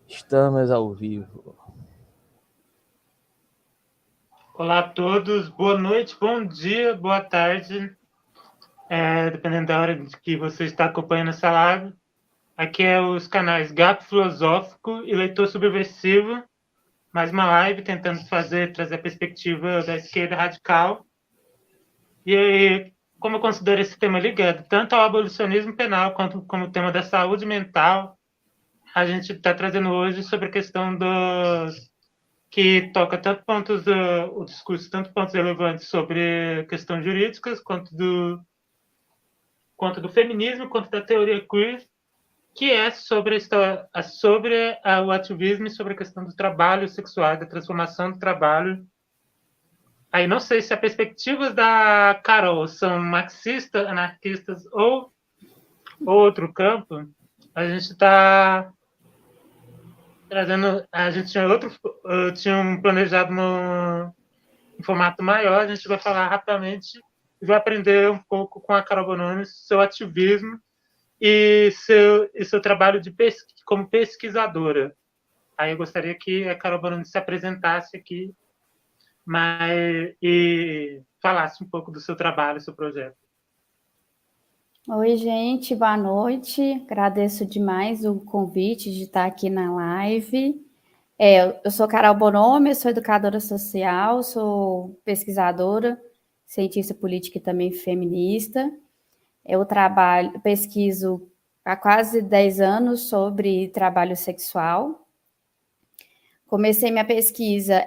Estamos ao vivo. Olá a todos, boa noite, bom dia, boa tarde, dependendo da hora de que você está acompanhando essa live. Aqui é os canais Gato Filosófico e Leitor Subversivo, mais uma live tentando trazer a perspectiva da esquerda radical. E aí, como eu considero esse tema ligado tanto ao abolicionismo penal quanto como o tema da saúde mental, a gente está trazendo hoje sobre a questão que toca tanto pontos o discurso, tanto pontos relevantes sobre questões jurídicas, quanto do feminismo, quanto da teoria queer, que é sobre o ativismo e sobre a questão do trabalho sexual, da transformação do trabalho. Aí não sei se as perspectivas da Carol são marxistas, anarquistas ou outro campo. A gente está trazendo, a gente tinha um planejado em formato maior, a gente vai falar rapidamente e vai aprender um pouco com a Carol Bonomi seu ativismo e seu trabalho como pesquisadora. Aí eu gostaria que a Carol Bonomi se apresentasse aqui e falasse um pouco do seu trabalho, seu projeto. Oi, gente, boa noite. Agradeço demais o convite de estar aqui na live. Eu sou Carol Bonomi, sou educadora social, sou pesquisadora, cientista política e também feminista. Eu pesquiso há quase 10 anos sobre trabalho sexual. Comecei minha pesquisa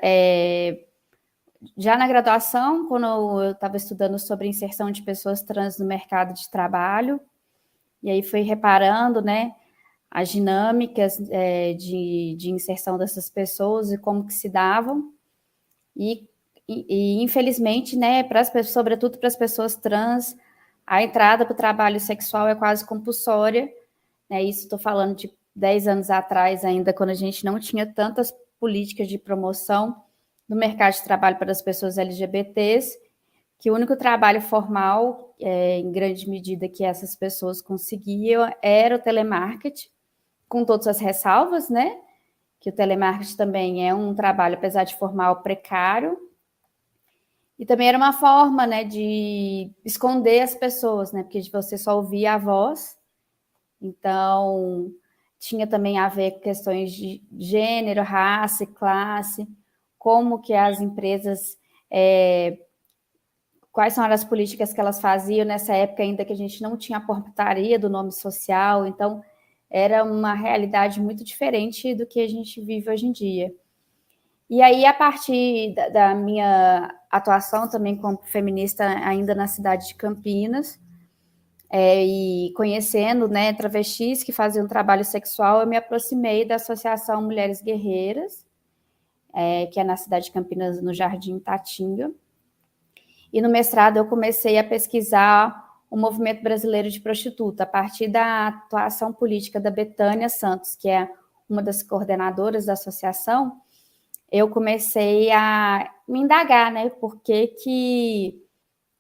já na graduação, quando eu estava estudando sobre inserção de pessoas trans no mercado de trabalho, e aí fui reparando, né, as dinâmicas de inserção dessas pessoas e como que se davam, e infelizmente, né, sobretudo para as pessoas trans, a entrada para o trabalho sexual é quase compulsória, né, isso estou falando de 10 anos atrás ainda, quando a gente não tinha tantas políticas de promoção no mercado de trabalho para as pessoas LGBTs, que o único trabalho formal, em grande medida, que essas pessoas conseguiam era o telemarketing, com todas as ressalvas, né? Que o telemarketing também é um trabalho, apesar de formal, precário. E também era uma forma, né, de esconder as pessoas, né? Porque você só ouvia a voz. Então, tinha também a ver com questões de gênero, raça e classe, como que as empresas, quais são as políticas que elas faziam nessa época ainda que a gente não tinha a portaria do nome social, então era uma realidade muito diferente do que a gente vive hoje em dia. E aí, a partir da minha atuação também como feminista ainda na cidade de Campinas, e conhecendo, né, travestis que faziam trabalho sexual, eu me aproximei da Associação Mulheres Guerreiras, que é na cidade de Campinas, no Jardim Tatinga. E no mestrado eu comecei a pesquisar o movimento brasileiro de prostituta, a partir da atuação política da Betânia Santos, que é uma das coordenadoras da associação. Eu comecei a me indagar, né, porque que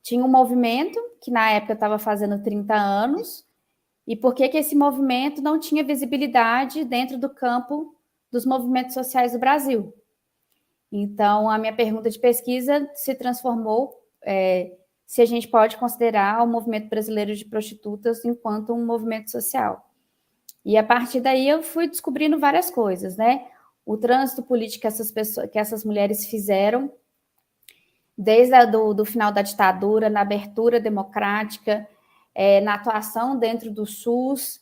tinha um movimento que na época estava fazendo 30 anos, e por que esse movimento não tinha visibilidade dentro do campo dos movimentos sociais do Brasil. Então, a minha pergunta de pesquisa se transformou se a gente pode considerar o movimento brasileiro de prostitutas enquanto um movimento social. E a partir daí eu fui descobrindo várias coisas, né? O trânsito político que essas mulheres fizeram, desde do final da ditadura, na abertura democrática, na atuação dentro do SUS,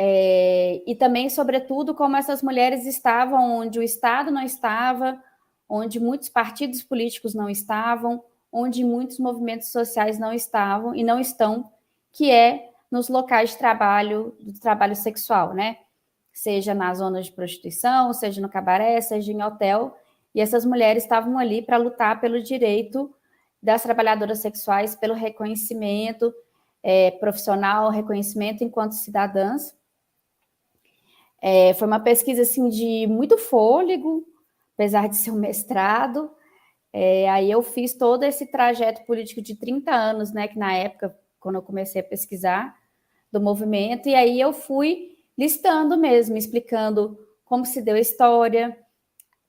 e também, sobretudo, como essas mulheres estavam onde o Estado não estava, onde muitos partidos políticos não estavam, onde muitos movimentos sociais não estavam e não estão, que é nos locais de trabalho, do trabalho sexual, né? Seja na zona de prostituição, seja no cabaré, seja em hotel, e essas mulheres estavam ali para lutar pelo direito das trabalhadoras sexuais, pelo reconhecimento profissional, reconhecimento enquanto cidadãs. Foi uma pesquisa assim, de muito fôlego, apesar de ser um mestrado. Aí eu fiz todo esse trajeto político de 30 anos, né, que na época, quando eu comecei a pesquisar, do movimento, e aí eu fui listando mesmo, explicando como se deu a história,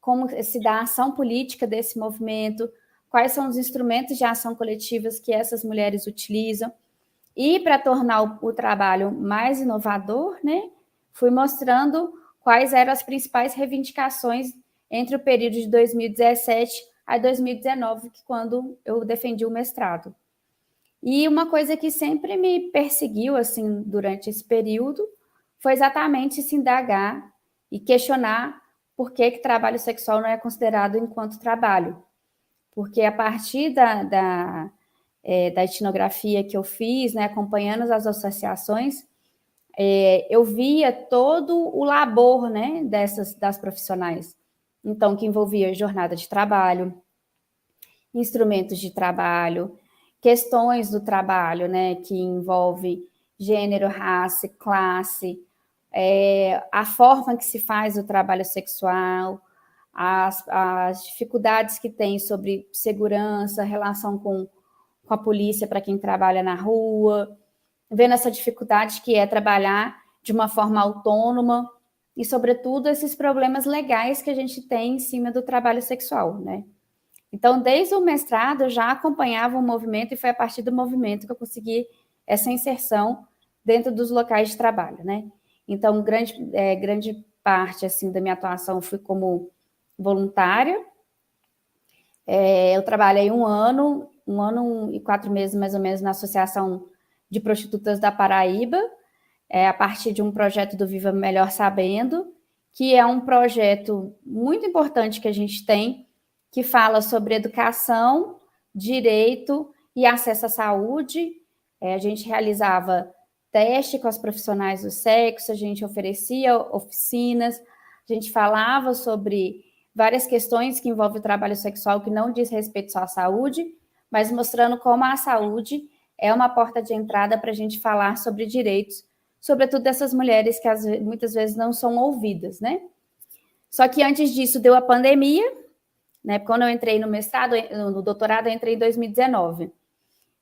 como se dá a ação política desse movimento, quais são os instrumentos de ação coletivas que essas mulheres utilizam. E para tornar o trabalho mais inovador, né, fui mostrando quais eram as principais reivindicações entre o período de 2017 a 2019, que quando eu defendi o mestrado. E uma coisa que sempre me perseguiu assim durante esse período foi exatamente se indagar e questionar por que trabalho sexual não é considerado enquanto trabalho. Porque a partir da etnografia que eu fiz, né, acompanhando as associações, eu via todo o labor, né, das profissionais. Então, que envolvia jornada de trabalho, instrumentos de trabalho, questões do trabalho, né, que envolve gênero, raça, classe, a forma que se faz o trabalho sexual, as dificuldades que tem sobre segurança, relação com a polícia para quem trabalha na rua, vendo essa dificuldade que é trabalhar de uma forma autônoma e, sobretudo, esses problemas legais que a gente tem em cima do trabalho sexual, né? Então, desde o mestrado, eu já acompanhava o movimento e foi a partir do movimento que eu consegui essa inserção dentro dos locais de trabalho, né? Então, grande parte, assim, da minha atuação foi como voluntária. Eu trabalhei um ano e 4 meses, mais ou menos, na Associação de Prostitutas da Paraíba, a partir de um projeto do Viva Melhor Sabendo, que é um projeto muito importante que a gente tem, que fala sobre educação, direito e acesso à saúde. A gente realizava teste com as profissionais do sexo, a gente oferecia oficinas, a gente falava sobre várias questões que envolvem o trabalho sexual que não diz respeito só à saúde, mas mostrando como a saúde é uma porta de entrada para a gente falar sobre direitos, sobretudo dessas mulheres que muitas vezes não são ouvidas, né? Só que antes disso deu a pandemia, né? Quando eu entrei no mestrado, no doutorado, eu entrei em 2019.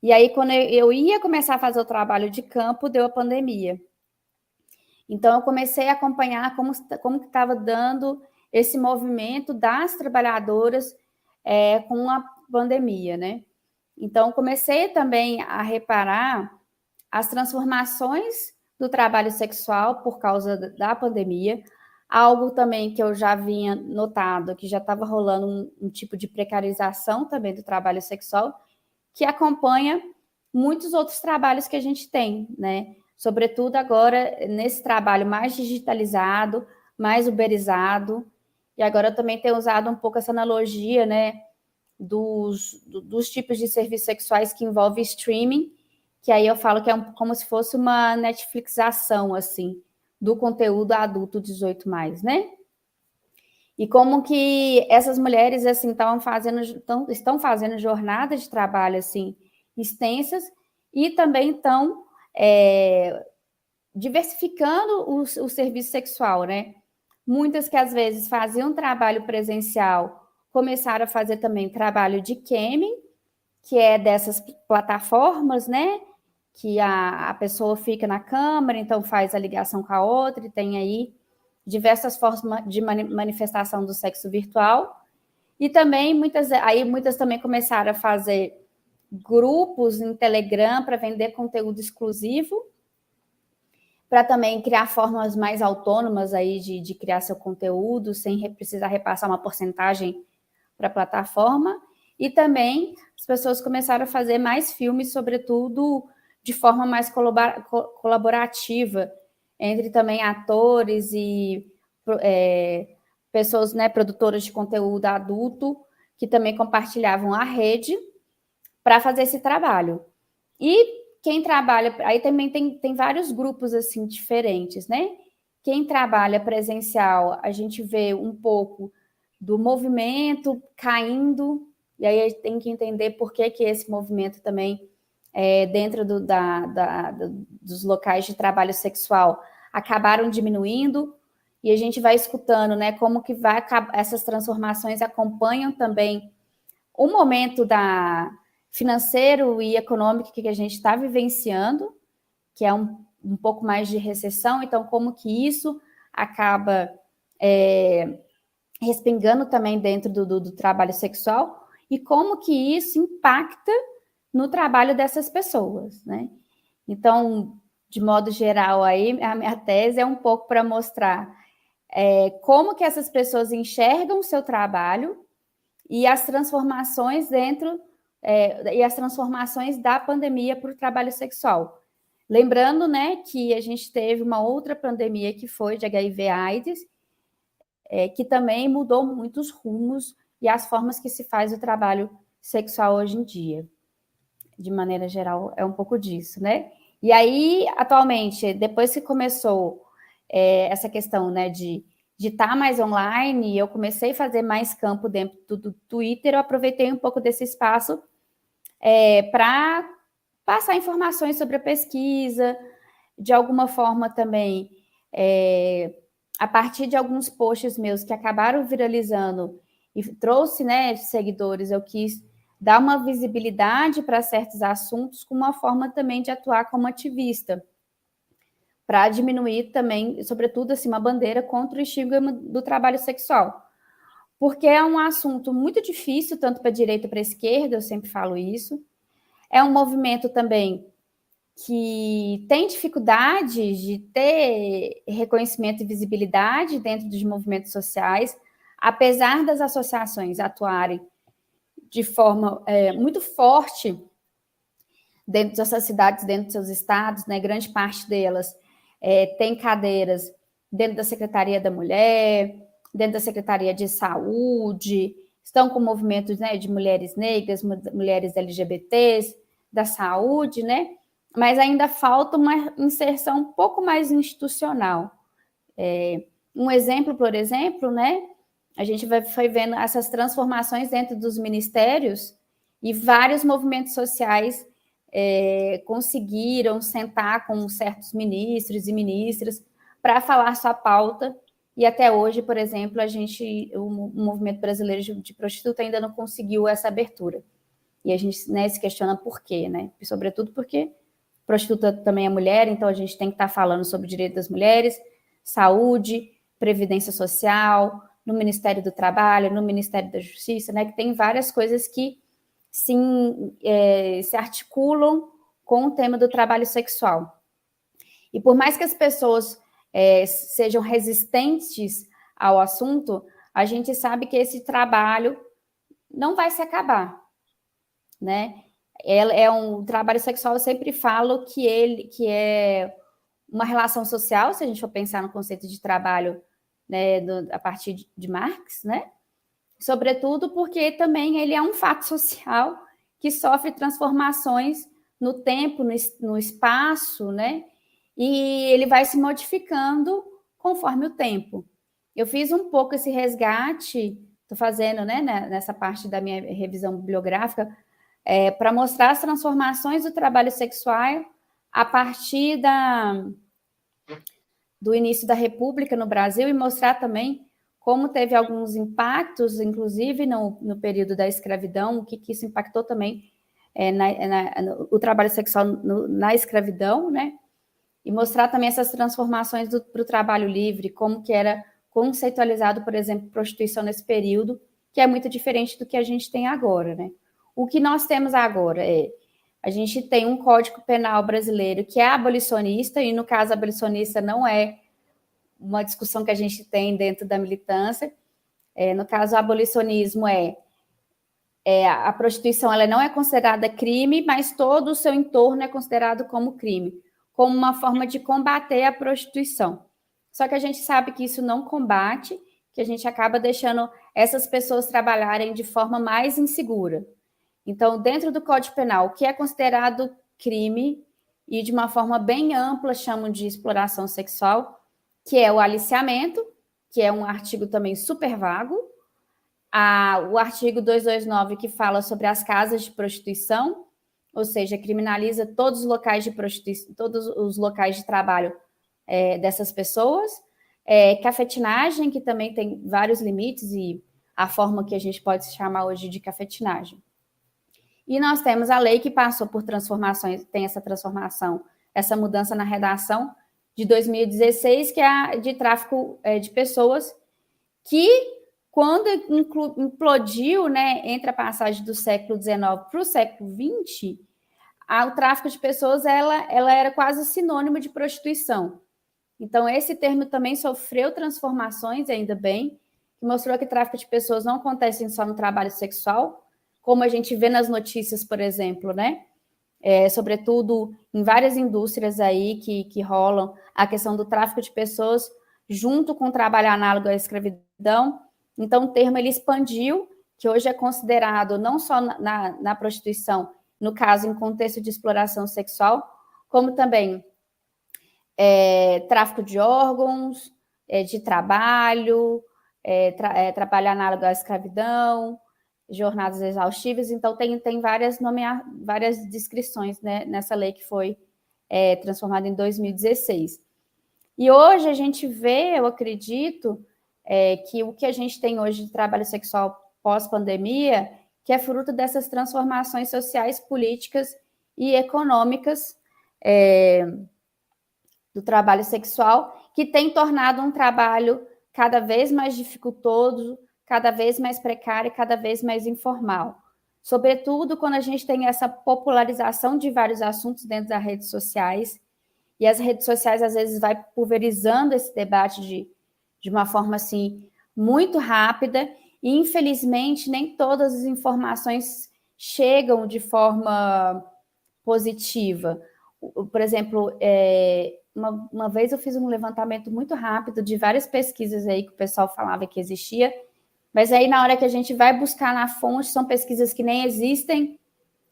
E aí, quando eu ia começar a fazer o trabalho de campo, deu a pandemia. Então, eu comecei a acompanhar como que estava dando esse movimento das trabalhadoras com a pandemia, né? Então, comecei também a reparar as transformações do trabalho sexual por causa da pandemia, algo também que eu já vinha notado, que já estava rolando um tipo de precarização também do trabalho sexual, que acompanha muitos outros trabalhos que a gente tem, né? Sobretudo agora nesse trabalho mais digitalizado, mais uberizado, e agora eu também tenho usado um pouco essa analogia, né, dos tipos de serviços sexuais que envolvem streaming, que aí eu falo que é como se fosse uma Netflixação, assim, do conteúdo adulto 18+, né? E como que essas mulheres, assim, estão fazendo jornadas de trabalho, assim, extensas e também estão diversificando o serviço sexual, né? Muitas que às vezes faziam trabalho presencial começaram a fazer também trabalho de camming, que é dessas plataformas, né? Que a pessoa fica na câmera, então faz a ligação com a outra e tem aí diversas formas de manifestação do sexo virtual. E também muitas também começaram a fazer grupos em Telegram para vender conteúdo exclusivo, para também criar formas mais autônomas aí de criar seu conteúdo, sem precisar repassar uma porcentagem para a plataforma. E também as pessoas começaram a fazer mais filmes, sobretudo de forma mais colaborativa, entre também atores e pessoas, né, produtoras de conteúdo adulto, que também compartilhavam a rede para fazer esse trabalho. E quem trabalha, aí também tem vários grupos assim diferentes, né? Quem trabalha presencial, a gente vê um pouco do movimento caindo, e aí a gente tem que entender por que esse movimento também, dentro dos locais de trabalho sexual, acabaram diminuindo, e a gente vai escutando, né, como que essas transformações acompanham também o momento financeiro e econômico que a gente está vivenciando, que é um pouco mais de recessão, então como que isso acaba respingando também dentro do trabalho sexual, e como que isso impacta no trabalho dessas pessoas, né? Então, de modo geral, aí a minha tese é um pouco para mostrar como que essas pessoas enxergam o seu trabalho e as transformações e as transformações da pandemia para o trabalho sexual. Lembrando, né, que a gente teve uma outra pandemia que foi de HIV/AIDS, que também mudou muitos rumos e as formas que se faz o trabalho sexual hoje em dia. De maneira geral, é um pouco disso, né? E aí, atualmente, depois que começou essa questão, né, de estar mais online, eu comecei a fazer mais campo dentro do Twitter, eu aproveitei um pouco desse espaço para passar informações sobre a pesquisa, de alguma forma também, a partir de alguns posts meus que acabaram viralizando e trouxe, né, seguidores, eu quis dar uma visibilidade para certos assuntos com uma forma também de atuar como ativista, para diminuir também, sobretudo, assim, uma bandeira contra o estigma do trabalho sexual. Porque é um assunto muito difícil, tanto para a direita como para a esquerda, eu sempre falo isso. É um movimento também que tem dificuldade de ter reconhecimento e visibilidade dentro dos movimentos sociais, apesar das associações atuarem de forma muito forte dentro dessas cidades, dentro dos seus estados, né? Grande parte delas tem cadeiras dentro da Secretaria da Mulher, dentro da Secretaria de Saúde, estão com movimentos, né, de mulheres negras, mulheres LGBTs, da saúde, né? Mas ainda falta uma inserção um pouco mais institucional. Um exemplo, por exemplo, né? A gente foi vendo essas transformações dentro dos ministérios e vários movimentos sociais conseguiram sentar com certos ministros e ministras para falar sua pauta. E até hoje, por exemplo, o movimento brasileiro de prostituta ainda não conseguiu essa abertura. E a gente, né, se questiona por quê, né? E, sobretudo porque prostituta também é mulher, então a gente tem que estar falando sobre o direito das mulheres, saúde, previdência social, no Ministério do Trabalho, no Ministério da Justiça, né? Que tem várias coisas que se articulam com o tema do trabalho sexual. E por mais que as pessoas sejam resistentes ao assunto, a gente sabe que esse trabalho não vai se acabar, né? Um trabalho sexual, eu sempre falo que é uma relação social, se a gente for pensar no conceito de trabalho, né, a partir de Marx, né? Sobretudo porque também ele é um fato social que sofre transformações no tempo, no espaço, né? E ele vai se modificando conforme o tempo. Eu fiz um pouco esse resgate, estou fazendo, né, nessa parte da minha revisão bibliográfica, para mostrar as transformações do trabalho sexual a partir do início da República no Brasil e mostrar também como teve alguns impactos, inclusive no período da escravidão, o que isso impactou também o trabalho sexual na escravidão, né? E mostrar também essas transformações para o trabalho livre, como que era conceitualizado, por exemplo, prostituição nesse período, que é muito diferente do que a gente tem agora, né? O que nós temos agora a gente tem um Código Penal brasileiro que é abolicionista, e no caso abolicionista não é uma discussão que a gente tem dentro da militância. No caso, o abolicionismo a prostituição ela não é considerada crime, mas todo o seu entorno é considerado como crime, como uma forma de combater a prostituição. Só que a gente sabe que isso não combate, que a gente acaba deixando essas pessoas trabalharem de forma mais insegura. Então, dentro do Código Penal, o que é considerado crime, e de uma forma bem ampla chamam de exploração sexual, que é o aliciamento, que é um artigo também super vago, o artigo 229, que fala sobre as casas de prostituição, ou seja, criminaliza todos os locais de prostituição, todos os locais de trabalho dessas pessoas, cafetinagem, que também tem vários limites, e a forma que a gente pode chamar hoje de cafetinagem. E nós temos a lei que passou por transformações, tem essa transformação, essa mudança na redação de 2016, que é a de tráfico de pessoas, que, quando implodiu, né, entre a passagem do século XIX para o século XX, o tráfico de pessoas ela era quase sinônimo de prostituição. Então, esse termo também sofreu transformações, ainda bem, que mostrou que tráfico de pessoas não acontece só no trabalho sexual, como a gente vê nas notícias, por exemplo, né? Sobretudo em várias indústrias aí que rolam a questão do tráfico de pessoas junto com o trabalho análogo à escravidão. Então, o termo ele expandiu, que hoje é considerado não só na prostituição, no caso, em contexto de exploração sexual, como também tráfico de órgãos, de trabalho, trabalho análogo à escravidão, jornadas exaustivas. Então, tem várias descrições, né, nessa lei que foi transformada em 2016. E hoje a gente vê, eu acredito, que o que a gente tem hoje de trabalho sexual pós-pandemia, que é fruto dessas transformações sociais, políticas e econômicas do trabalho sexual, que tem tornado um trabalho cada vez mais dificultoso, cada vez mais precário e cada vez mais informal. Sobretudo quando a gente tem essa popularização de vários assuntos dentro das redes sociais, e as redes sociais, às vezes, vai pulverizando esse debate de uma forma, assim, muito rápida, e, infelizmente, nem todas as informações chegam de forma positiva. Por exemplo, uma vez eu fiz um levantamento muito rápido de várias pesquisas aí que o pessoal falava que existia, mas aí na hora que a gente vai buscar na fonte, são pesquisas que nem existem,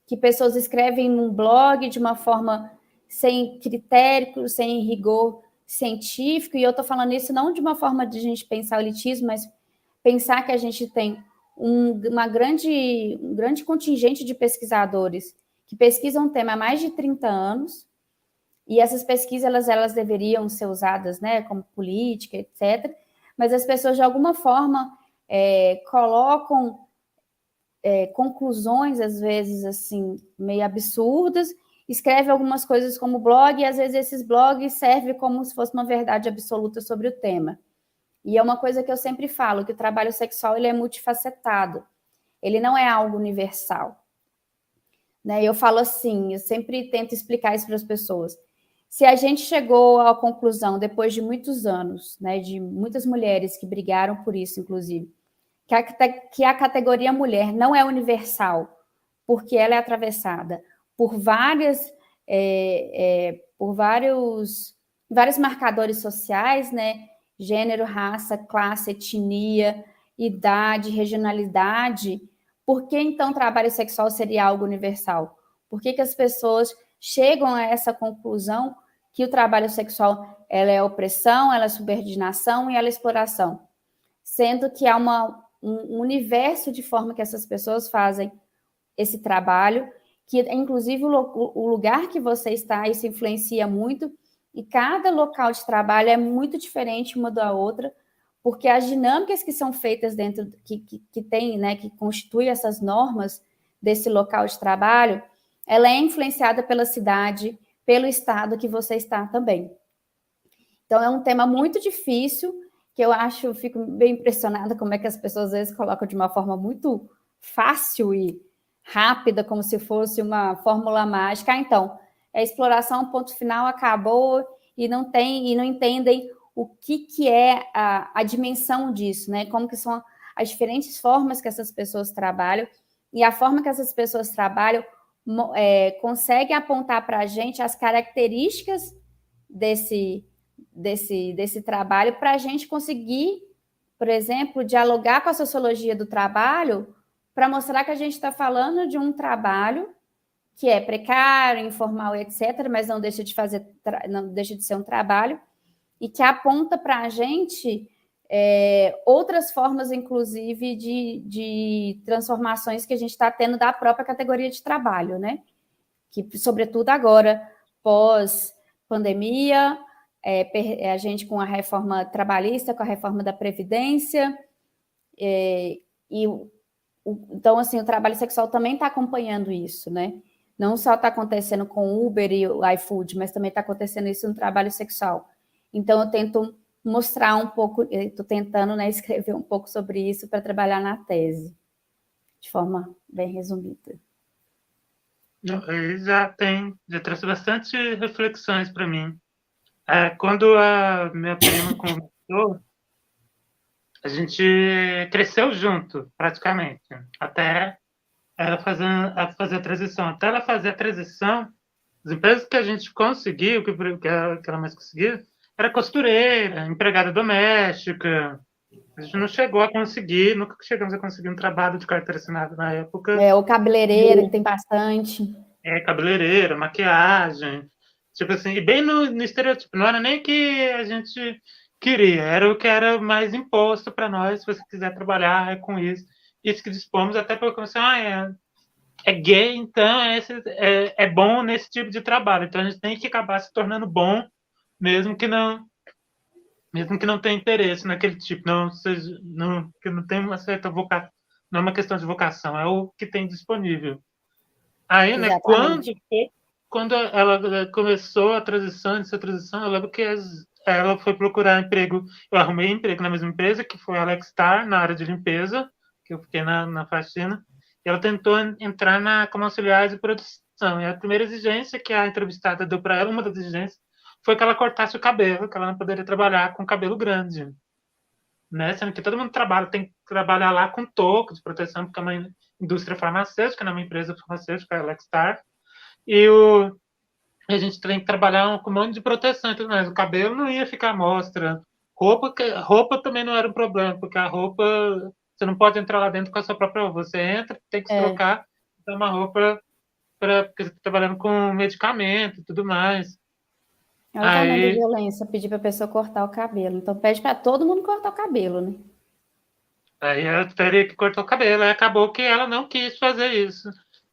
que pessoas escrevem num blog de uma forma sem critério, sem rigor científico, e eu estou falando isso não de uma forma de a gente pensar o elitismo, mas pensar que a gente tem um grande contingente de pesquisadores que pesquisam um tema há mais de 30 anos, e essas pesquisas elas deveriam ser usadas, né, como política, etc., mas as pessoas, de alguma forma, colocam conclusões, às vezes, assim, meio absurdas, escreve algumas coisas como blog, e às vezes esses blogs servem como se fosse uma verdade absoluta sobre o tema. E é uma coisa que eu sempre falo, que o trabalho sexual ele é multifacetado, ele não é algo universal. Né? Eu falo assim, eu sempre tento explicar isso para as pessoas. Se a gente chegou à conclusão, depois de muitos anos, né, de muitas mulheres que brigaram por isso, inclusive, que a categoria mulher não é universal, porque ela é atravessada por vários marcadores sociais, né? Gênero, raça, classe, etnia, idade, regionalidade. Por que, então, trabalho sexual seria algo universal? Por que as pessoas chegam a essa conclusão que o trabalho sexual ela é opressão, ela é subordinação e ela é exploração? Sendo que há um universo de forma que essas pessoas fazem esse trabalho, que inclusive o lugar que você está, isso influencia muito, e cada local de trabalho é muito diferente uma da outra, porque as dinâmicas que são feitas dentro, que tem, né, que constituem essas normas desse local de trabalho, ela é influenciada pela cidade, pelo estado que você está também. Então, é um tema muito difícil, que eu fico bem impressionada como é que as pessoas às vezes colocam de uma forma muito fácil e rápida, como se fosse uma fórmula mágica. Então, a exploração, ponto final, acabou, e não entendem o que é a dimensão disso, né? Como que são as diferentes formas que essas pessoas trabalham, e a forma que essas pessoas trabalham consegue apontar para a gente as características desse trabalho, para a gente conseguir, por exemplo, dialogar com a sociologia do trabalho, para mostrar que a gente está falando de um trabalho que é precário, informal, etc., mas não deixa de ser um trabalho, e que aponta para a gente outras formas, inclusive, de transformações que a gente está tendo da própria categoria de trabalho, né? Que, sobretudo agora, pós-pandemia, a gente com a reforma trabalhista, com a reforma da Previdência, então, assim, o trabalho sexual também está acompanhando isso, né? Não só está acontecendo com o Uber e o iFood, mas também está acontecendo isso no trabalho sexual. Então, eu tento mostrar um pouco, estou tentando, né, escrever um pouco sobre isso para trabalhar na tese, de forma bem resumida. Ele já trouxe bastante reflexões para mim. Quando a minha prima começou, a gente cresceu junto, praticamente, até ela fazer a transição. Até ela fazer a transição, as empresas que a gente conseguiu, que ela mais conseguiu, era costureira, empregada doméstica. A gente não chegou a conseguir, nunca chegamos a conseguir um trabalho de carteira assinada na época. O cabeleireiro, que tem bastante. Cabeleireira, maquiagem, tipo assim, e bem no estereótipo, não era nem que a gente queria, era o que era mais imposto para nós, se você quiser trabalhar, é com isso. Isso que dispomos até para começar, é gay, então é bom nesse tipo de trabalho, então a gente tem que acabar se tornando bom, mesmo que não tenha interesse naquele tipo, que não tem uma certa vocação, não é uma questão de vocação, é o que tem disponível. Aí, né, quando ela começou essa transição, eu lembro que ela foi procurar emprego, eu arrumei emprego na mesma empresa, que foi a Alexstar, na área de limpeza, que eu fiquei na faxina, e ela tentou entrar como auxiliar de produção, e a primeira exigência que a entrevistada deu para ela, uma das exigências, foi que ela cortasse o cabelo, que ela não poderia trabalhar com cabelo grande. Né? Sendo que todo mundo tem que trabalhar lá com touco de proteção, porque é uma indústria farmacêutica, não é uma empresa farmacêutica, a Alexstar, e a gente tem que trabalhar com um monte de proteção e tudo mais. O cabelo não ia ficar à mostra. Roupa também não era um problema, porque a roupa, você não pode entrar lá dentro com a sua própria roupa. Você entra, tem que se trocar, então uma roupa porque você está trabalhando com medicamento e tudo mais. Olha o tamanho da violência, pedir para a pessoa cortar o cabelo. Então pede para todo mundo cortar o cabelo, né? Aí ela teria que cortar o cabelo, aí acabou que ela não quis fazer isso.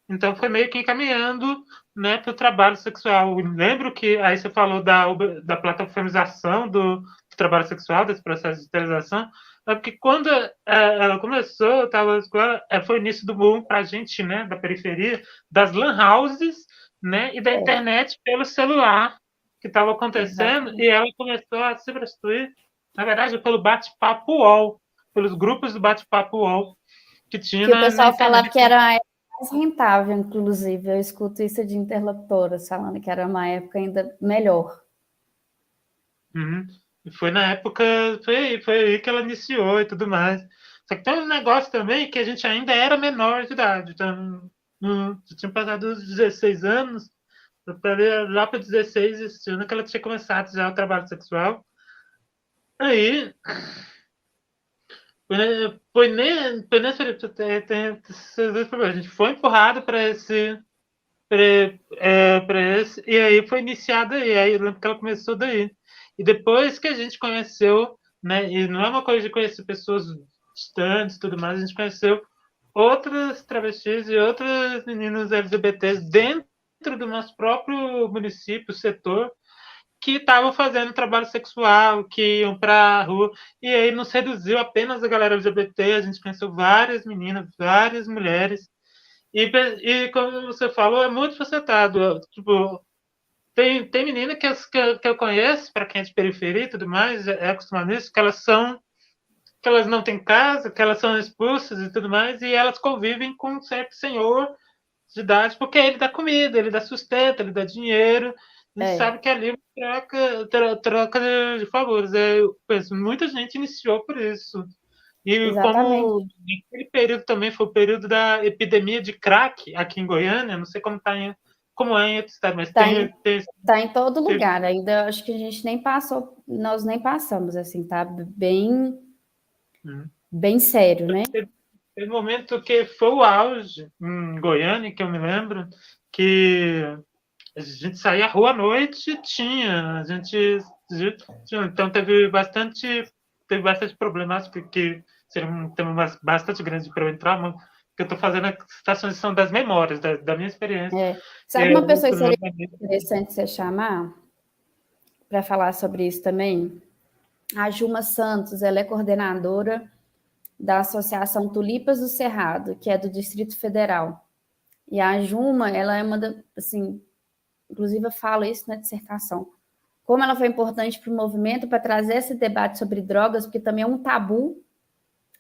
Então foi meio que encaminhando, né, para o trabalho sexual. Eu lembro que aí você falou da plataformização do trabalho sexual, desse processo de esterilização, porque quando ela começou, eu estava na escola, foi o início do boom para a gente, né, da periferia, das lan houses, né, e da internet pelo celular que estava acontecendo. Exatamente. E ela começou a se prostituir, na verdade, pelo bate-papo UOL, pelos grupos do bate-papo UOL que tinha que o pessoal falava que era mais rentável, inclusive. Eu escuto isso de interlocutoras falando que era uma época ainda melhor. E foi na época, foi aí que ela iniciou e tudo mais. Só que tem um negócio também que a gente ainda era menor de idade. Então, tinha passado os 16 anos, lá para 16, esse ano que ela tinha começado já o trabalho sexual. Aí, a gente foi empurrado para esse, e aí foi iniciado aí eu lembro que ela começou daí. E depois que a gente conheceu, né, e não é uma coisa de conhecer pessoas distantes e tudo mais, a gente conheceu outras travestis e outros meninos LGBTs dentro do nosso próprio município, setor, que estavam fazendo trabalho sexual, que iam para a rua, e aí não se reduziu apenas a galera LGBT, a gente conheceu várias meninas, várias mulheres, e como você falou, é muito facetado, tipo, tem menina que eu conheço, para quem é de periferia e tudo mais, é acostumado nisso, que elas não têm casa, que elas são expulsas e tudo mais, e elas convivem com um certo senhor de idade, porque ele dá comida, ele dá sustento, ele dá dinheiro, a gente sabe que ali troca de favores. Eu penso, muita gente iniciou por isso. E Exatamente. como naquele período também foi o período da epidemia de crack aqui em Goiânia, não sei como é em outro estado, mas tá em todo lugar. Ainda acho que a gente nem passou, nós nem passamos, assim, tá bem sério, né? Teve um momento que foi o auge em Goiânia, que eu me lembro, que a gente saía à rua à noite e então teve bastante problemas, porque seria um tema bastante grande para eu entrar, mas que eu estou fazendo a citação das memórias, da minha experiência. Sabe uma pessoa que seria interessante você chamar para falar sobre isso também? A Juma Santos, ela é coordenadora da Associação Tulipas do Cerrado, que é do Distrito Federal. E a Juma, ela é uma assim, inclusive eu falo isso na dissertação, como ela foi importante para o movimento, para trazer esse debate sobre drogas, porque também é um tabu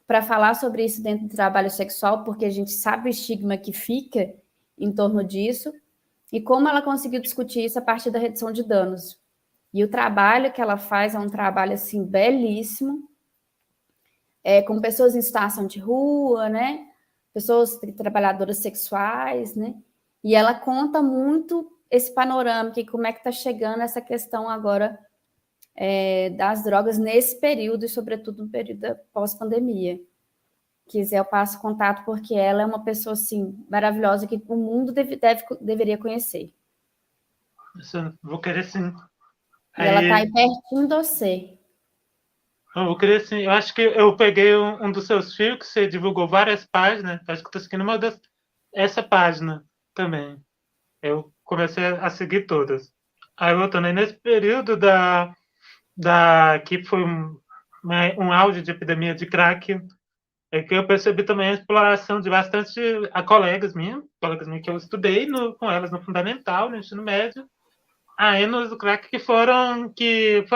para falar sobre isso dentro do trabalho sexual, porque a gente sabe o estigma que fica em torno disso, e como ela conseguiu discutir isso a partir da redução de danos. E o trabalho que ela faz é um trabalho, assim, belíssimo, com pessoas em situação de rua, né? Pessoas trabalhadoras sexuais, né? E ela conta muito esse panorama, que como é que está chegando essa questão agora das drogas nesse período, e sobretudo no período da pós-pandemia. Quiser, eu passo contato, porque ela é uma pessoa, assim, maravilhosa, que o mundo deveria conhecer. Vou querer sim. E ela está aí pertinho de você. Eu vou querer sim. Eu acho que eu peguei um dos seus fios, que você divulgou várias páginas. Acho que estou seguindo essa página também. Eu comecei a seguir todas. Aí, voltando aí, nesse período que foi um auge de epidemia de crack, é que eu percebi também a exploração de bastante colegas minhas que eu estudei com elas no fundamental, no ensino médio, aí no crack, que foram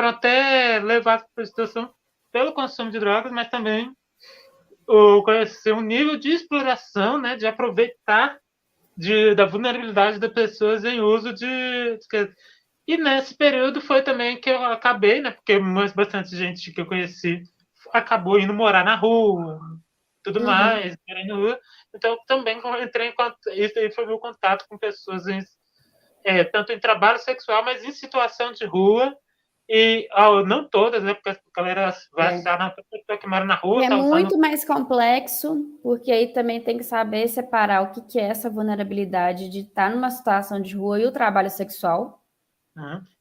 até levados para a situação pelo consumo de drogas, mas também conhecer um nível de exploração, né, de aproveitar da vulnerabilidade das pessoas em uso E nesse período foi também que eu acabei, né, porque bastante gente que eu conheci acabou indo morar na rua, tudo mais, morar na rua. Então, também entrei em contato, isso aí foi meu contato com pessoas tanto em trabalho sexual, mas em situação de rua. E não todas, né? Porque a galera vai estar na pessoa que mora na rua. É muito mais complexo, porque aí também tem que saber separar o que é essa vulnerabilidade de estar numa situação de rua e o trabalho sexual.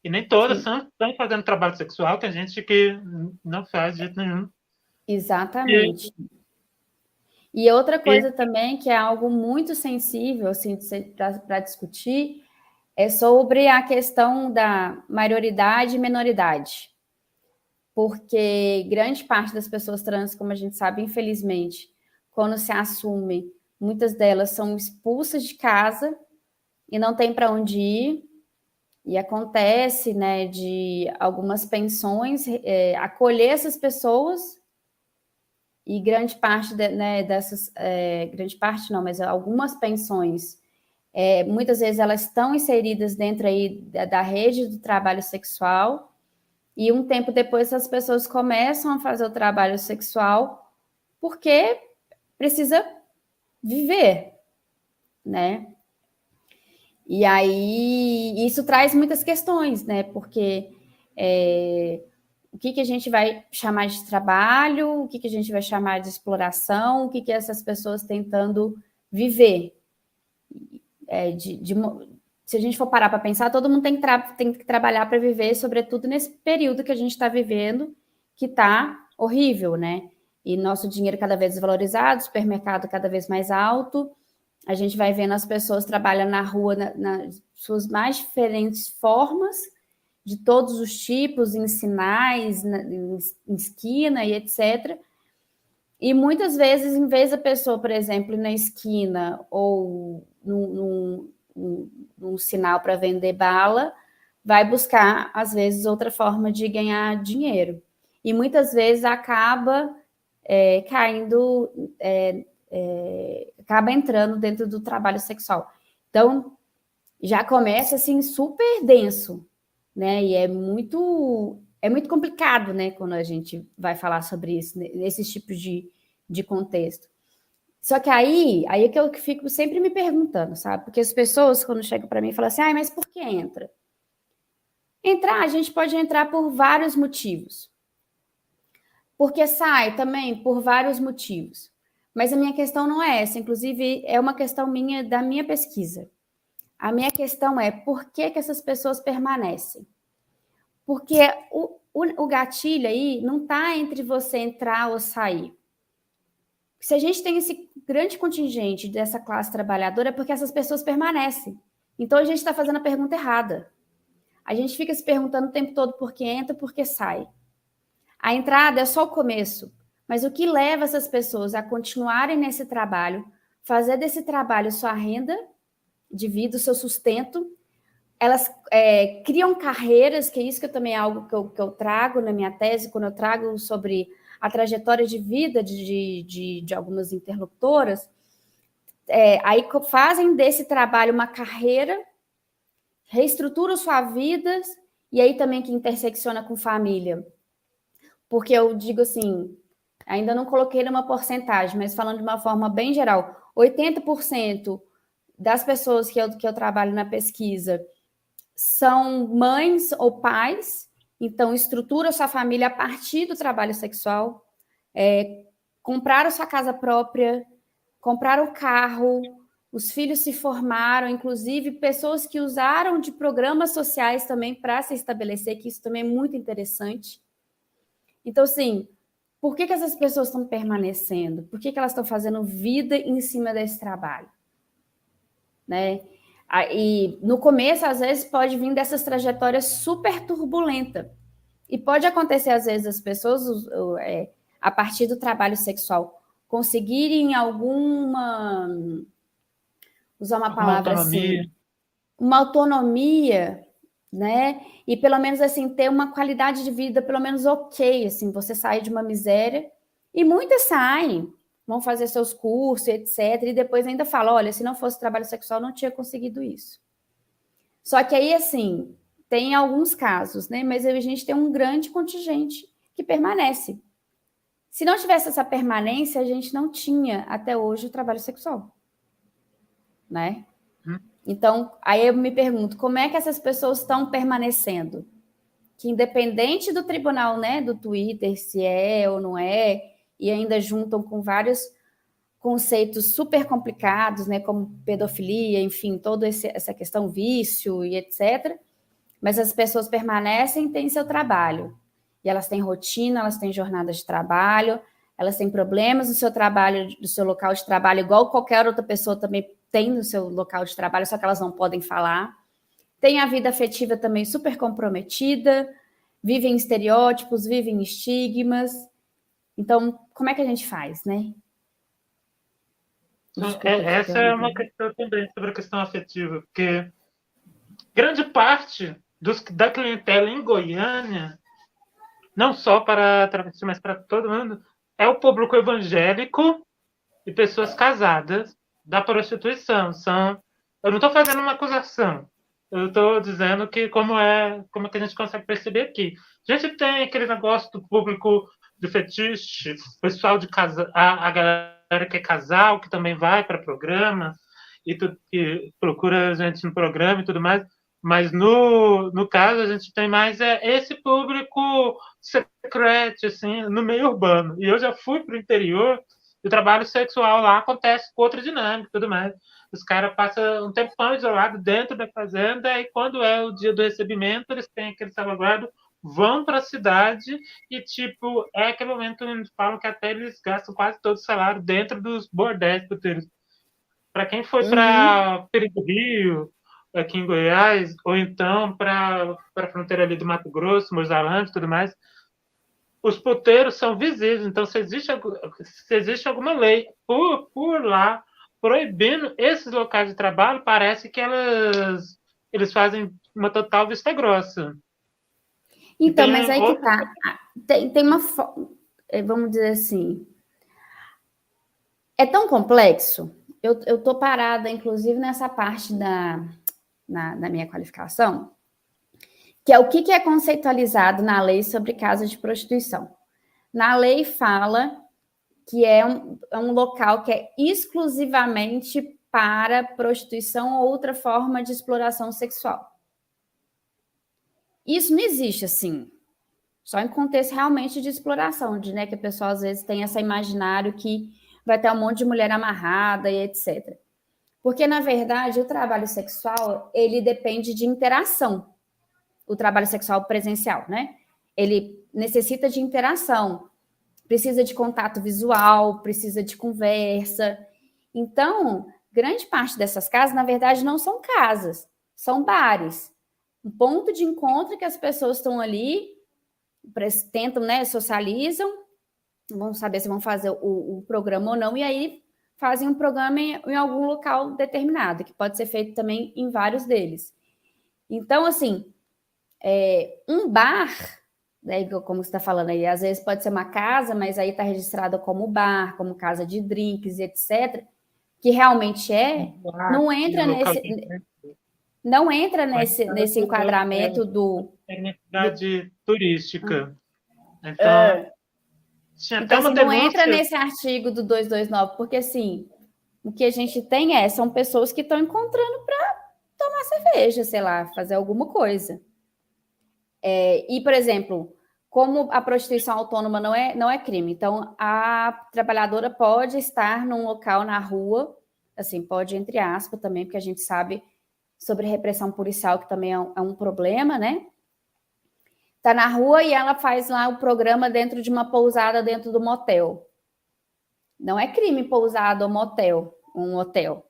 E nem todas estão fazendo trabalho sexual, tem gente que não faz de jeito nenhum. Exatamente. E outra coisa também, que é algo muito sensível, assim, para discutir, é sobre a questão da maioridade e menoridade. Porque grande parte das pessoas trans, como a gente sabe, infelizmente, quando se assume, muitas delas são expulsas de casa e não tem para onde ir. E acontece, né, de algumas pensões acolher essas pessoas, e grande parte dessas, grande parte não, mas algumas pensões, muitas vezes elas estão inseridas dentro aí da rede do trabalho sexual, e um tempo depois as pessoas começam a fazer o trabalho sexual porque precisa viver, né? E aí isso traz muitas questões, né? Porque o que a gente vai chamar de trabalho, o que a gente vai chamar de exploração, o que essas pessoas tentando viver. Se a gente for parar para pensar, todo mundo tem que trabalhar para viver, sobretudo nesse período que a gente está vivendo, que está horrível, né? E nosso dinheiro cada vez desvalorizado, supermercado cada vez mais alto, a gente vai vendo as pessoas trabalhando na rua nas suas mais diferentes formas, de todos os tipos, em sinais, em esquina e etc. E muitas vezes, em vez da pessoa, por exemplo, na esquina ou num sinal para vender bala, vai buscar, às vezes, outra forma de ganhar dinheiro. E muitas vezes acaba caindo, acaba entrando dentro do trabalho sexual. Então, já começa assim super denso, né? E é muito complicado, né? Quando a gente vai falar sobre isso, nesses tipos de contexto. Só que aí é que eu fico sempre me perguntando, sabe? Porque as pessoas, quando chegam para mim, falam assim, mas por que entra? Entrar, a gente pode entrar por vários motivos. Porque sai também por vários motivos. Mas a minha questão não é essa, inclusive é uma questão da minha pesquisa. A minha questão é por que essas pessoas permanecem? Porque o gatilho aí não está entre você entrar ou sair. Se a gente tem esse grande contingente dessa classe trabalhadora, é porque essas pessoas permanecem. Então a gente está fazendo a pergunta errada. A gente fica se perguntando o tempo todo por que entra, por que sai. A entrada é só o começo, mas o que leva essas pessoas a continuarem nesse trabalho, fazer desse trabalho sua renda de vida, o seu sustento, elas criam carreiras, que é isso que também é algo que eu trago na minha tese, quando eu trago sobre a trajetória de vida de algumas interlocutoras, aí fazem desse trabalho uma carreira, reestruturam sua vida, e aí também que intersecciona com família. Porque eu digo assim, ainda não coloquei numa porcentagem, mas falando de uma forma bem geral, 80% das pessoas que eu trabalho na pesquisa são mães ou pais, então estrutura sua família a partir do trabalho sexual, compraram sua casa própria, compraram o carro, os filhos se formaram, inclusive pessoas que usaram de programas sociais também para se estabelecer, que isso também é muito interessante. Então, assim, por que essas pessoas estão permanecendo? Por que elas estão fazendo vida em cima desse trabalho? Né? E no começo, às vezes, pode vir dessas trajetórias super turbulentas. E pode acontecer, às vezes, as pessoas, a partir do trabalho sexual, conseguirem alguma... usar uma palavra autonomia. assim... uma autonomia, né? E pelo menos, assim, ter uma qualidade de vida, pelo menos ok, assim, você sair de uma miséria. E muitas saem, vão fazer seus cursos, etc. E depois ainda falam, olha, se não fosse trabalho sexual, não tinha conseguido isso. Só que aí, assim, tem alguns casos, né? Mas a gente tem um grande contingente que permanece. Se não tivesse essa permanência, a gente não tinha, até hoje, o trabalho sexual. Né? Então, aí eu me pergunto, como é que essas pessoas estão permanecendo? Que independente do tribunal, né, do Twitter, se é ou não é, e ainda juntam com vários conceitos super complicados, né, como pedofilia, enfim, toda essa questão vício e etc. Mas as pessoas permanecem, têm seu trabalho. E elas têm rotina, elas têm jornada de trabalho, elas têm problemas no seu trabalho, no seu local de trabalho, igual qualquer outra pessoa também tem no seu local de trabalho, só que elas não podem falar. Tem a vida afetiva também super comprometida, vivem estereótipos, vivem estigmas. Então, como é que a gente faz, né? Essa é uma questão também sobre a questão afetiva, porque grande parte da clientela em Goiânia, não só para travesti, mas para todo mundo, é o público evangélico e pessoas casadas da prostituição. Eu não estou fazendo uma acusação, eu estou dizendo que como é que a gente consegue perceber aqui. A gente tem aquele negócio do público de fetiche, pessoal de casa, a galera que é casal, que também vai para programa e procura a gente no programa e tudo mais. Mas no caso a gente tem mais esse público secreto, assim, no meio urbano. E eu já fui para o interior. O trabalho sexual lá acontece com outra dinâmica e tudo mais. Os caras passam um tempão isolado dentro da fazenda e quando é o dia do recebimento, eles têm aquele salvaguardo, vão para a cidade e, tipo, é aquele momento onde eles falam que até eles gastam quase todo o salário dentro dos bordéis puteiros. Para quem foi para Peri do Rio, aqui em Goiás, ou então para a fronteira ali do Mato Grosso, Mozalândia e tudo mais, os puteiros são visíveis. Então, se existe alguma lei por lá proibindo esses locais de trabalho, parece que eles fazem uma total vista grossa. Então, mas aí que tá. Tem uma... Vamos dizer assim... É tão complexo. Eu estou parada, inclusive, nessa parte da minha qualificação, que é o que é conceitualizado na lei sobre casa de prostituição. Na lei fala que é um local que é exclusivamente para prostituição ou outra forma de exploração sexual. Isso não existe assim, só em contexto realmente de exploração, né, que a pessoa às vezes tem esse imaginário que vai ter um monte de mulher amarrada e etc. Porque, na verdade, o trabalho sexual, ele depende de interação. O trabalho sexual presencial, né? Ele necessita de interação, precisa de contato visual, precisa de conversa. Então, grande parte dessas casas, na verdade, não são casas, são bares. Um ponto de encontro que as pessoas estão ali, tentam, né, socializam, vão saber se vão fazer o programa ou não, e aí fazem um programa em algum local determinado, que pode ser feito também em vários deles. Então, assim, um bar, né, como você está falando aí, às vezes pode ser uma casa, mas aí está registrada como bar, como casa de drinks, etc., que realmente não entra nesse enquadramento do... É uma cidade turística. Então, tinha até uma assim, não denúncia... entra nesse artigo do 229, porque, assim, o que a gente tem são pessoas que estão encontrando para tomar cerveja, sei lá, fazer alguma coisa. E, por exemplo, como a prostituição autônoma não é crime, então a trabalhadora pode estar num local na rua, assim, pode entre aspas também, porque a gente sabe sobre repressão policial, que também é um problema, né? Tá na rua e ela faz lá o programa dentro de uma pousada dentro do motel. Não é crime pousada ou motel, um hotel.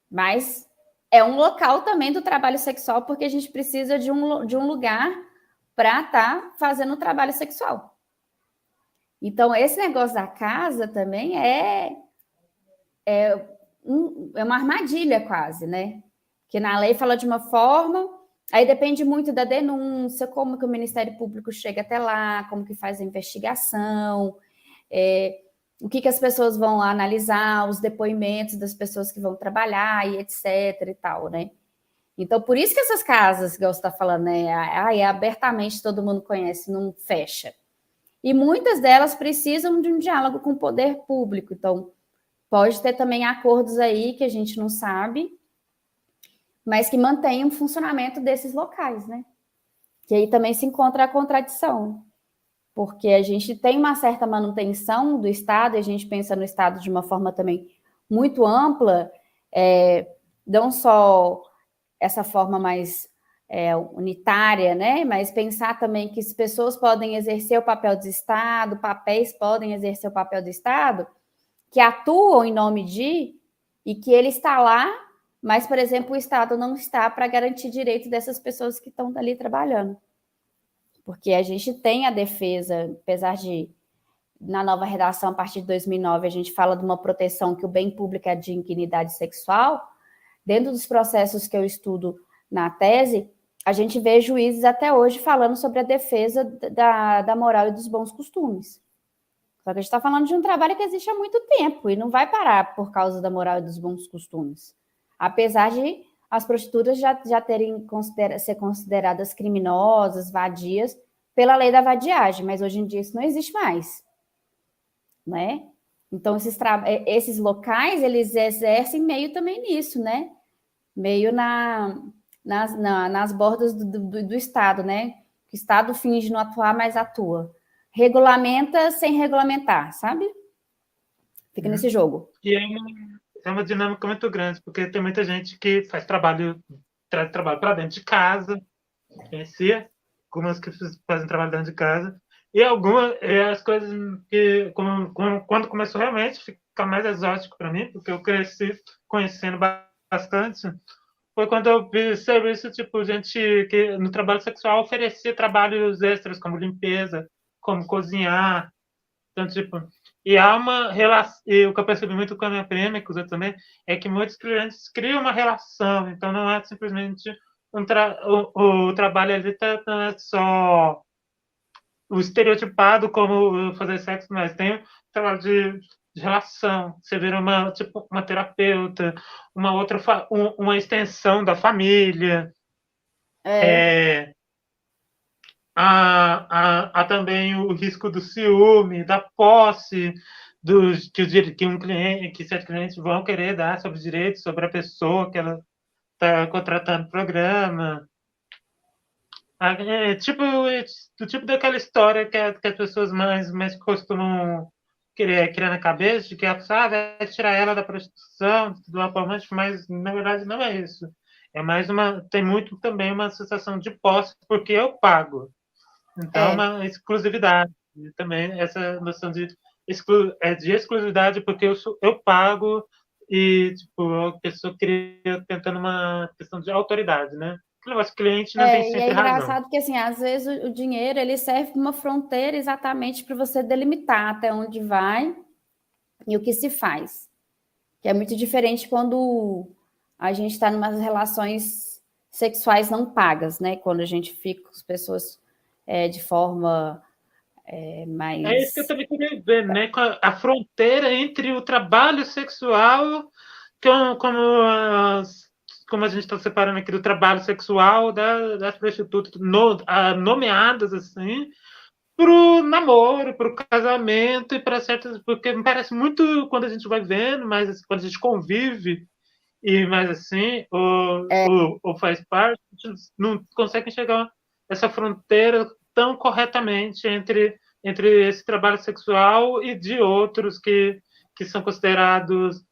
Mas é um local também do trabalho sexual, porque a gente precisa de um lugar para estar fazendo o trabalho sexual. Então, esse negócio da casa também é uma armadilha quase, né? Que na lei fala de uma forma, aí depende muito da denúncia, como que o Ministério Público chega até lá, como que faz a investigação, o que as pessoas vão analisar, os depoimentos das pessoas que vão trabalhar e etc e tal, né? Então, por isso que essas casas, que você está falando, né, abertamente todo mundo conhece, não fecha. E muitas delas precisam de um diálogo com o poder público. Então, pode ter também acordos aí que a gente não sabe, mas que mantêm o funcionamento desses locais, né? Que aí também se encontra a contradição, porque a gente tem uma certa manutenção do Estado, e a gente pensa no Estado de uma forma também muito ampla, não só essa forma mais unitária, né? Mas pensar também que as pessoas podem exercer o papel do Estado, papéis podem exercer o papel do Estado, que atuam em nome de, e que ele está lá, mas, por exemplo, o Estado não está para garantir direito dessas pessoas que estão ali trabalhando. Porque a gente tem a defesa, apesar de, na nova redação, a partir de 2009, a gente fala de uma proteção que o bem público é a dignidade sexual. Dentro dos processos que eu estudo na tese, a gente vê juízes até hoje falando sobre a defesa da moral e dos bons costumes. Só que a gente está falando de um trabalho que existe há muito tempo e não vai parar por causa da moral e dos bons costumes. Apesar de as prostitutas já terem ser consideradas criminosas, vadias, pela lei da vadiagem, mas hoje em dia isso não existe mais, né? Então, esses locais, eles exercem meio também nisso, né? Meio nas bordas do Estado, né? O Estado finge não atuar, mas atua. Regulamenta sem regulamentar, sabe? Fica nesse jogo. E é uma dinâmica muito grande, porque tem muita gente que traz trabalho para dentro de casa, conhecia algumas que fazem trabalho dentro de casa, e algumas, as coisas que, quando começou realmente a ficar mais exótico para mim, porque eu cresci conhecendo bastante, foi quando eu vi serviço, tipo, gente que no trabalho sexual oferecia trabalhos extras, como limpeza, como cozinhar. Então, tipo, e há uma relação, e o que eu percebi muito com a minha prima e com os outros também, é que muitos clientes criam uma relação, então não é simplesmente o trabalho ali não é só o estereotipado como fazer sexo, mas tem um trabalho de relação. Você vira uma terapeuta, uma extensão da família. Há também o risco do ciúme, da posse, que certos clientes vão querer dar sobre direitos, sobre a pessoa que ela está contratando o programa. Do tipo daquela história que as pessoas mais costumam querer criar na cabeça, de que a pessoa vai tirar ela da prostituição, do informante, mas na verdade não é isso. Tem muito também uma sensação de posse, porque eu pago. Então, uma exclusividade. E também essa noção de exclusividade, porque eu pago e tipo, a pessoa cria tentando uma questão de autoridade, né? O nosso cliente não tem sempre razão. É engraçado que, assim, às vezes o dinheiro ele serve como uma fronteira exatamente para você delimitar até onde vai e o que se faz. Que é muito diferente quando a gente está em umas relações sexuais não pagas, né? Quando a gente fica com as pessoas de forma mais... É isso que eu também queria ver, né? A fronteira entre o trabalho sexual, como a gente está separando aqui do trabalho sexual das prostitutas nomeadas assim, para o namoro, para o casamento e para certas. Porque me parece muito quando a gente vai vendo, mas quando a gente convive e mais assim, ou faz parte, a gente não consegue enxergar essa fronteira tão corretamente entre esse trabalho sexual e de outros que são considerados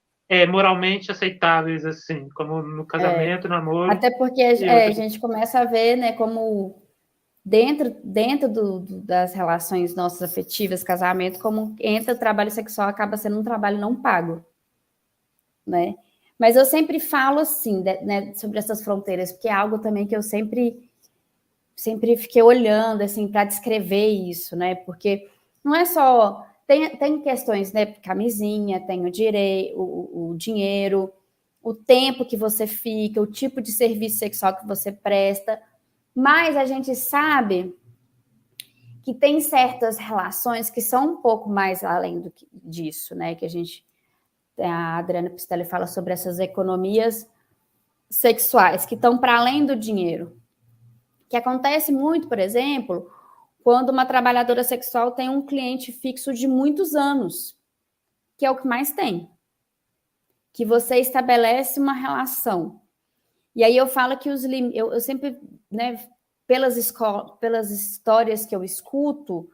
moralmente aceitáveis, assim, como no casamento, namoro. Até porque a gente começa a ver, né, como dentro das relações nossas afetivas, casamento, como entra o trabalho sexual, acaba sendo um trabalho não pago, né? Mas eu sempre falo assim, né, sobre essas fronteiras, porque é algo também que eu sempre fiquei olhando assim para descrever isso, né? Porque não é só tem questões, né? Camisinha, tem o dinheiro, o tempo que você fica, o tipo de serviço sexual que você presta, mas a gente sabe que tem certas relações que são um pouco mais além disso, né? Que a Adriana Pistelli fala sobre essas economias sexuais que estão para além do dinheiro. Que acontece muito, por exemplo, quando uma trabalhadora sexual tem um cliente fixo de muitos anos, que é o que mais tem. Que você estabelece uma relação. E aí eu falo que eu sempre, né, pelas histórias que eu escuto,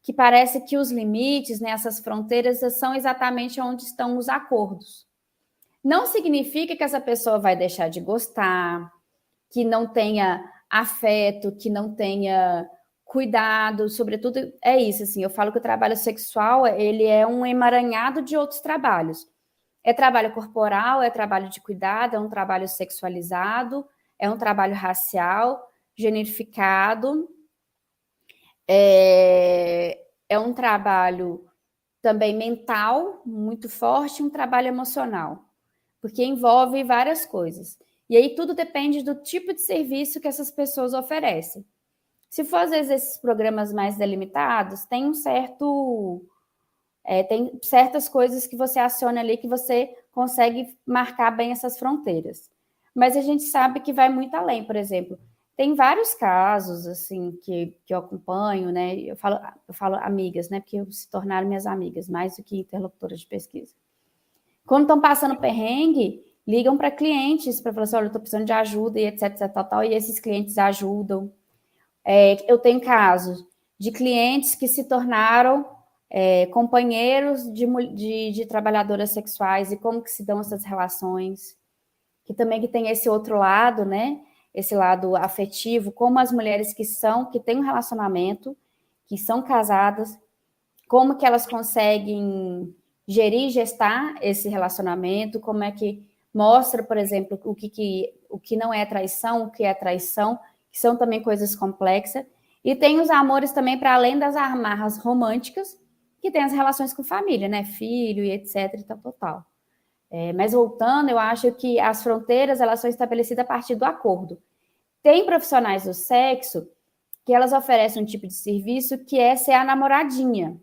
que parece que os limites, né, essas fronteiras, são exatamente onde estão os acordos. Não significa que essa pessoa vai deixar de gostar, que não tenha afeto, que não tenha cuidado, sobretudo é isso, assim, eu falo que o trabalho sexual, ele é um emaranhado de outros trabalhos. É trabalho corporal, é trabalho de cuidado, é um trabalho sexualizado, é um trabalho racial, generificado, é um trabalho também mental, muito forte, um trabalho emocional, porque envolve várias coisas. E aí tudo depende do tipo de serviço que essas pessoas oferecem. Se for, às vezes, esses programas mais delimitados, tem tem certas coisas que você aciona ali que você consegue marcar bem essas fronteiras. Mas a gente sabe que vai muito além, por exemplo. Tem vários casos, assim, que eu acompanho, né? Eu falo amigas, né? Porque se tornaram minhas amigas, mais do que interlocutoras de pesquisa. Quando estão passando perrengue, ligam para clientes para falar assim, olha, eu estou precisando de ajuda e etc, tal, e esses clientes ajudam. Eu tenho casos de clientes que se tornaram companheiros de trabalhadoras sexuais e como que se dão essas relações, que também que tem esse outro lado, né? Esse lado afetivo, como as mulheres que têm um relacionamento, que são casadas, como que elas conseguem gerir e gestar esse relacionamento, como é que mostra, por exemplo, o que não é traição, o que é traição, que são também coisas complexas. E tem os amores também para além das amarras românticas, que tem as relações com família, né? Filho e etc. e tal, total. Mas voltando, eu acho que as fronteiras elas são estabelecidas a partir do acordo. Tem profissionais do sexo que elas oferecem um tipo de serviço que é ser a namoradinha.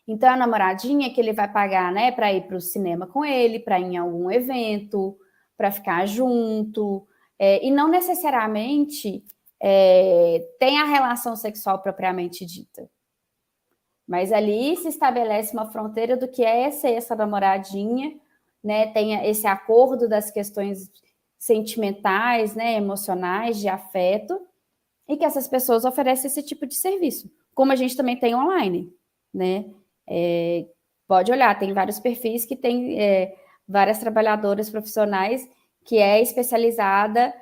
Então, a namoradinha que ele vai pagar, né, para ir para o cinema com ele, para ir em algum evento, para ficar junto, e não necessariamente tem a relação sexual propriamente dita. Mas ali se estabelece uma fronteira do que é ser essa namoradinha, né, tem esse acordo das questões sentimentais, né, emocionais, de afeto, e que essas pessoas oferecem esse tipo de serviço, como a gente também tem online, né? Pode olhar, tem vários perfis que tem várias trabalhadoras profissionais que é especializada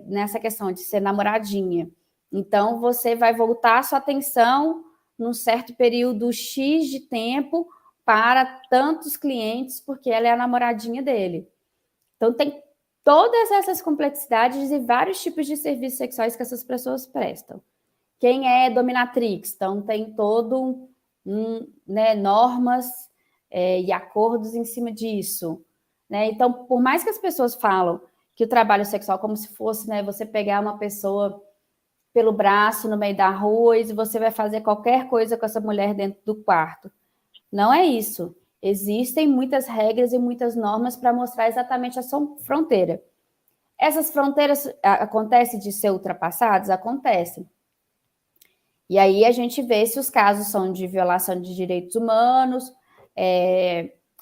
nessa questão de ser namoradinha. Então, você vai voltar a sua atenção num certo período X de tempo para tantos clientes, porque ela é a namoradinha dele. Então, tem todas essas complexidades e vários tipos de serviços sexuais que essas pessoas prestam. Quem é dominatrix? Então, tem todo né, normas e acordos em cima disso. Né? Então, por mais que as pessoas falam que o trabalho sexual, como se fosse, né, você pegar uma pessoa pelo braço no meio da rua e você vai fazer qualquer coisa com essa mulher dentro do quarto. Não é isso. Existem muitas regras e muitas normas para mostrar exatamente a sua fronteira. Essas fronteiras acontecem de ser ultrapassadas? Acontecem. E aí a gente vê se os casos são de violação de direitos humanos,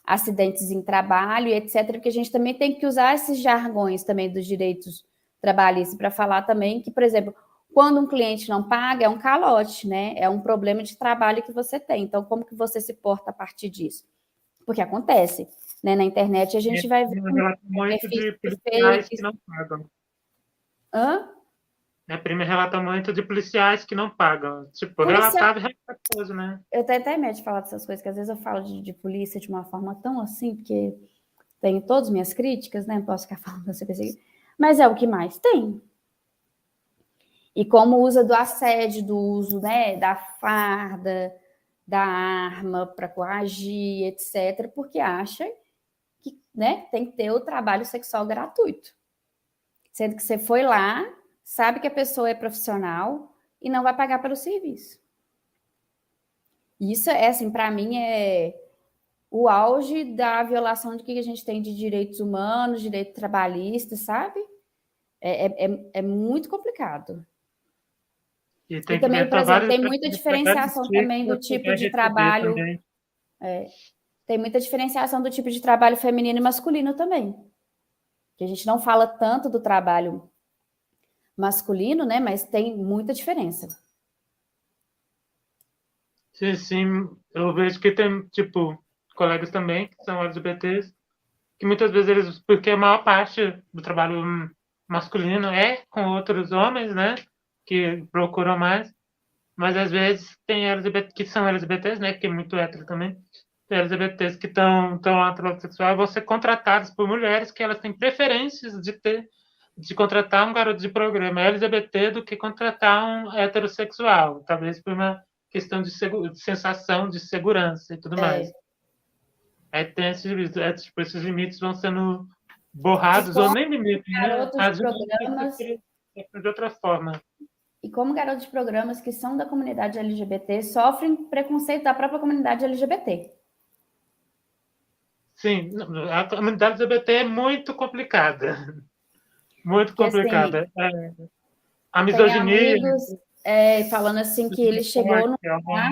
acidentes em trabalho, etc., porque a gente também tem que usar esses jargões também dos direitos trabalhistas para falar também que, por exemplo, quando um cliente não paga, é um calote, né? É um problema de trabalho que você tem. Então, como que você se porta a partir disso? Porque acontece, né? Na internet a gente vai ver muito de policiais que não pagam. Hã? A prima relata muito de policiais que não pagam. Tipo, relatado é coisa, né? Eu tenho até medo de falar dessas coisas, que às vezes eu falo de polícia de uma forma tão assim, porque tenho todas as minhas críticas, né? Não posso ficar falando você perseguir. Mas é o que mais tem. E como usa do assédio, do uso, né, da farda, da arma para coagir, etc., porque acha que, né, tem que ter o trabalho sexual gratuito. Sendo que você foi lá, sabe que a pessoa é profissional e não vai pagar pelo serviço. Isso, assim, para mim, é o auge da violação de que a gente tem de direitos humanos, direito trabalhista, sabe? É muito complicado. E tem também, por exemplo, tem muita diferenciação também do tipo de trabalho. Tem muita diferenciação do tipo de trabalho feminino e masculino também. Que a gente não fala tanto do trabalho masculino, né? Mas tem muita diferença. Sim. Eu vejo que tem, tipo, colegas também que são LGBTs, que muitas vezes eles, porque a maior parte do trabalho masculino é com outros homens, né? Que procuram mais. Mas às vezes tem LGBT que são LGBTs, né? Que é muito hétero também. Tem LGBTs que estão lá no trabalho sexual e vão ser contratados por mulheres que elas têm preferências de contratar um garoto de programa LGBT do que contratar um heterossexual, talvez por uma questão de sensação de segurança e tudo mais. Aí tem esses limites vão sendo borrados, ou nem limites, né? Às vezes de outra forma. E como garotos de programas que são da comunidade LGBT sofrem preconceito da própria comunidade LGBT. Sim, a comunidade LGBT é muito complicada. Muito complicada. Assim, a misoginia. Tem amigos falando assim que ele chegou no lugar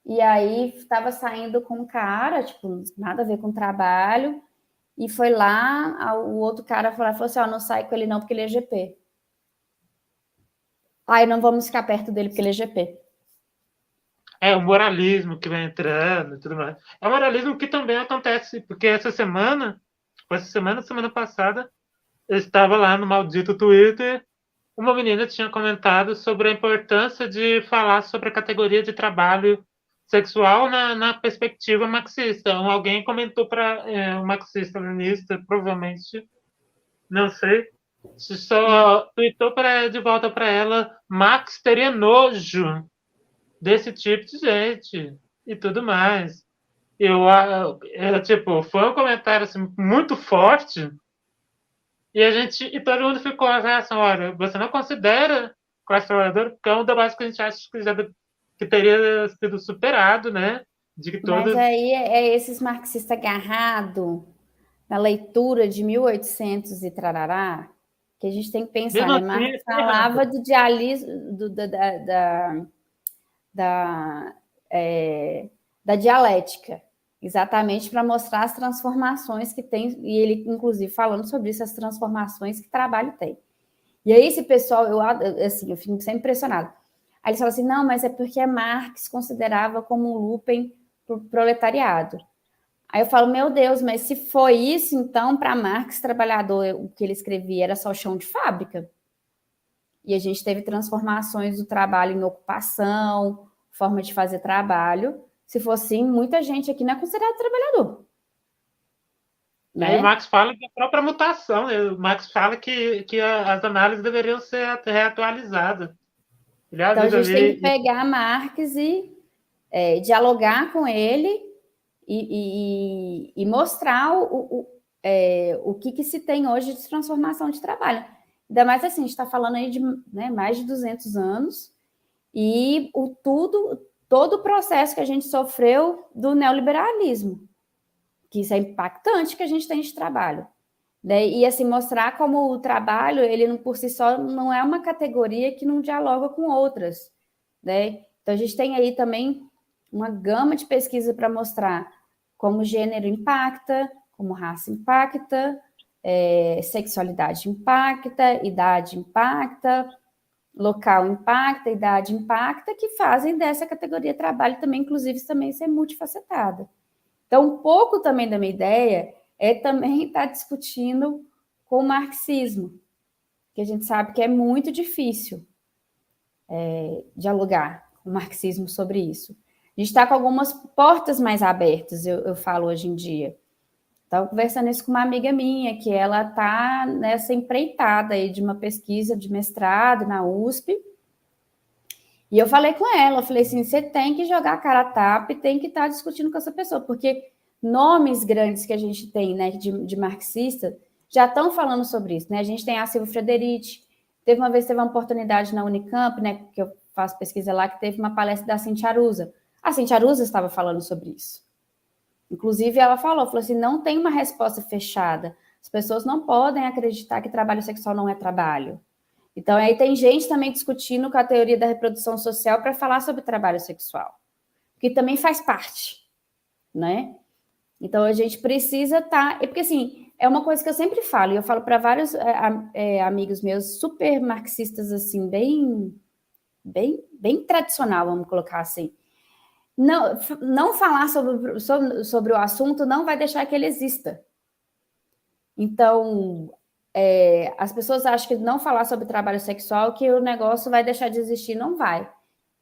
e aí estava saindo com um cara, tipo, nada a ver com o trabalho, e foi lá, o outro cara falou assim, não sai com ele não, porque ele é GP. Aí não vamos ficar perto dele, porque ele é GP. É o moralismo que vai entrando e tudo mais. É o moralismo que também acontece, porque semana passada, eu estava lá no maldito Twitter, uma menina tinha comentado sobre a importância de falar sobre a categoria de trabalho sexual na perspectiva marxista. Alguém comentou para um marxista-leninista, provavelmente, não sei, só tweetou de volta para ela, Marx teria nojo desse tipo de gente e tudo mais. Tipo, foi um comentário assim, muito forte e todo mundo ficou a reação, olha, você não considera classe trabalhadora porque é um debate que a gente acha que teria sido superado, né? Mas aí é esses marxistas agarrados na leitura de 1800 e trarará, que a gente tem que pensar, né? Marx falava do dialismo, da dialética, exatamente para mostrar as transformações que tem, e ele, inclusive, falando sobre isso, as transformações que o trabalho tem. E aí esse pessoal, eu fico sempre impressionado. Aí eles falam assim, não, mas é porque Marx considerava como um lumpen pro proletariado. Aí eu falo, meu Deus, mas se foi isso, então, para Marx, trabalhador, o que ele escrevia era só chão de fábrica. E a gente teve transformações do trabalho em ocupação, forma de fazer trabalho. Se fosse assim, muita gente aqui não é considerado trabalhador. Né? O Marx fala da própria mutação. O Marx fala que as análises deveriam ser reatualizadas. Então, a gente tem que pegar Marx e dialogar com ele e mostrar o que se tem hoje de transformação de trabalho. Ainda mais assim, a gente está falando aí de, né, mais de 200 anos e todo o processo que a gente sofreu do neoliberalismo, que isso é impactante que a gente tem de trabalho. Né? E assim, mostrar como o trabalho, ele por si só não é uma categoria que não dialoga com outras. Né? Então, a gente tem aí também uma gama de pesquisa para mostrar como gênero impacta, como raça impacta, sexualidade impacta, idade impacta, local impacta, idade impacta, que fazem dessa categoria trabalho também, inclusive, também ser multifacetada. Então, um pouco também da minha ideia é também estar discutindo com o marxismo, que a gente sabe que é muito difícil dialogar com o marxismo sobre isso. A gente está com algumas portas mais abertas, eu falo hoje em dia. Estava conversando isso com uma amiga minha, que ela está nessa empreitada aí de uma pesquisa de mestrado na USP, e eu falei com ela, eu falei assim, você tem que jogar a cara a tapa e tem que estar discutindo com essa pessoa, porque nomes grandes que a gente tem, né, de marxista, já estão falando sobre isso, né? A gente tem a Silvia Frederici, teve uma oportunidade na Unicamp, né, que eu faço pesquisa lá, que teve uma palestra da Cintia Arusa. A Cintia Arusa estava falando sobre isso. Inclusive, ela falou assim, não tem uma resposta fechada. As pessoas não podem acreditar que trabalho sexual não é trabalho. Então, aí tem gente também discutindo com a teoria da reprodução social para falar sobre trabalho sexual, que também faz parte, né? Então, a gente precisa estar... Porque, assim, é uma coisa que eu sempre falo, e eu falo para vários amigos meus super marxistas, assim, bem tradicional, vamos colocar assim. Não falar sobre o assunto não vai deixar que ele exista. Então, as pessoas acham que não falar sobre trabalho sexual, que o negócio vai deixar de existir, não vai.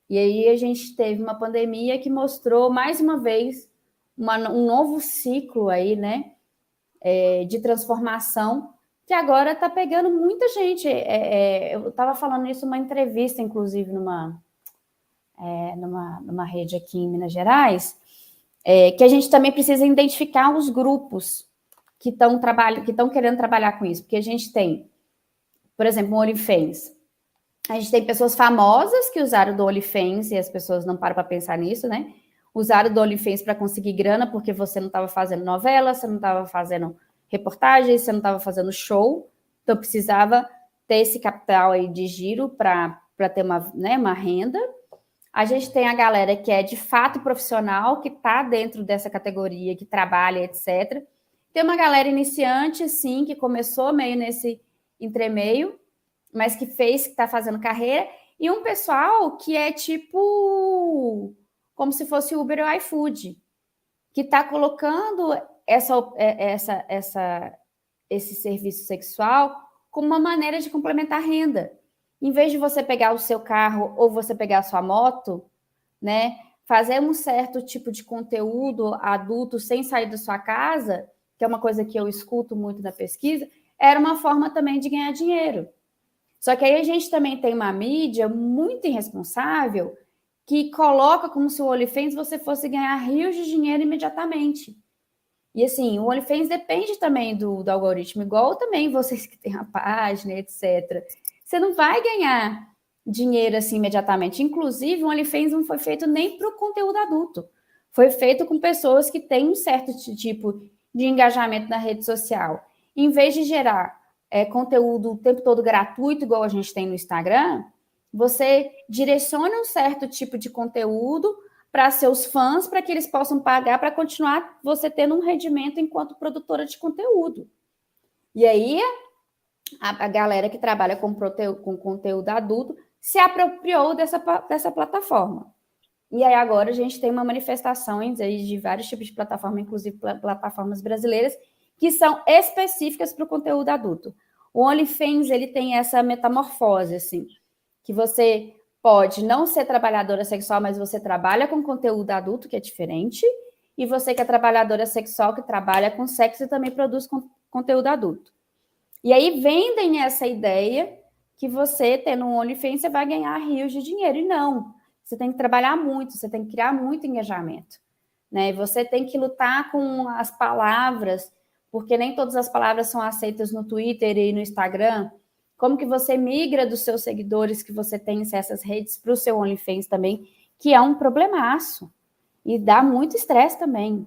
E aí a gente teve uma pandemia que mostrou, mais uma vez, um novo ciclo aí, né, de transformação, que agora está pegando muita gente. Eu estava falando isso numa entrevista, inclusive, numa rede aqui em Minas Gerais, que a gente também precisa identificar os grupos que estão querendo trabalhar com isso, porque a gente tem, por exemplo, o OnlyFans. A gente tem pessoas famosas que usaram do OnlyFans, e as pessoas não param para pensar nisso, né? Usaram do OnlyFans para conseguir grana, porque você não estava fazendo novela, você não estava fazendo reportagem, você não estava fazendo show, então precisava ter esse capital aí de giro para ter uma renda. A gente tem a galera que é de fato profissional, que está dentro dessa categoria, que trabalha, etc. Tem uma galera iniciante, sim, que começou meio nesse entremeio, mas que está fazendo carreira, e um pessoal que é tipo como se fosse Uber ou iFood, que está colocando esse serviço sexual como uma maneira de complementar a renda. Em vez de você pegar o seu carro ou você pegar a sua moto, né, fazer um certo tipo de conteúdo adulto sem sair da sua casa, que é uma coisa que eu escuto muito na pesquisa, era uma forma também de ganhar dinheiro. Só que aí a gente também tem uma mídia muito irresponsável que coloca como se o OnlyFans você fosse ganhar rios de dinheiro imediatamente. E assim, o OnlyFans depende também do algoritmo, igual também vocês que têm a página, etc. Você não vai ganhar dinheiro assim imediatamente. Inclusive, o OnlyFans não foi feito nem para o conteúdo adulto. Foi feito com pessoas que têm um certo tipo de engajamento na rede social. Em vez de gerar conteúdo o tempo todo gratuito, igual a gente tem no Instagram, você direciona um certo tipo de conteúdo para seus fãs, para que eles possam pagar para continuar você tendo um rendimento enquanto produtora de conteúdo. E aí, a galera que trabalha com conteúdo adulto se apropriou dessa plataforma. E aí agora a gente tem uma manifestações aí de vários tipos de plataformas, inclusive plataformas brasileiras, que são específicas para o conteúdo adulto. O OnlyFans, ele tem essa metamorfose, assim, que você pode não ser trabalhadora sexual, mas você trabalha com conteúdo adulto, que é diferente, e você que é trabalhadora sexual, que trabalha com sexo e também produz conteúdo adulto. E aí vendem essa ideia que você, tendo um OnlyFans, você vai ganhar rios de dinheiro. E não, você tem que trabalhar muito, você tem que criar muito engajamento. Né? Você tem que lutar com as palavras porque nem todas as palavras são aceitas no Twitter e no Instagram. Como que você migra dos seus seguidores que você tem em essas redes para o seu OnlyFans também, que é um problemaço. E dá muito estresse também.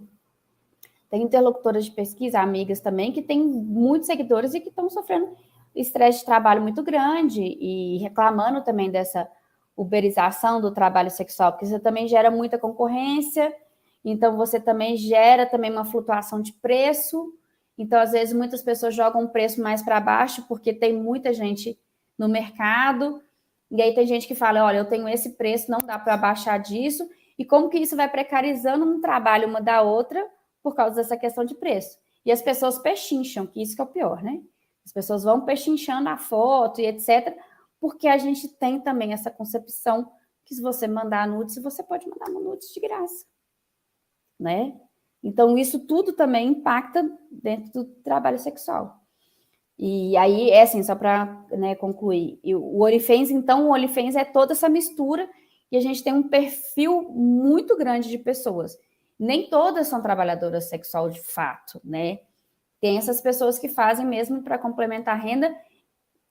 Tem interlocutoras de pesquisa, amigas também, que têm muitos seguidores e que estão sofrendo estresse de trabalho muito grande e reclamando também dessa uberização do trabalho sexual, porque você também gera muita concorrência, então você também gera também uma flutuação de preço. Então, às vezes, muitas pessoas jogam o preço mais para baixo porque tem muita gente no mercado. E aí tem gente que fala, olha, eu tenho esse preço, não dá para baixar disso. E como que isso vai precarizando um trabalho uma da outra por causa dessa questão de preço? E as pessoas pechincham, que isso que é o pior, né? As pessoas vão pechinchando a foto e etc., porque a gente tem também essa concepção que se você mandar nudes, você pode mandar nudes de graça, né? Então, isso tudo também impacta dentro do trabalho sexual. E aí, é assim, só para, né, concluir, o OnlyFans, então, o OnlyFans é toda essa mistura e a gente tem um perfil muito grande de pessoas. Nem todas são trabalhadoras sexuais de fato, né? Tem essas pessoas que fazem mesmo para complementar a renda.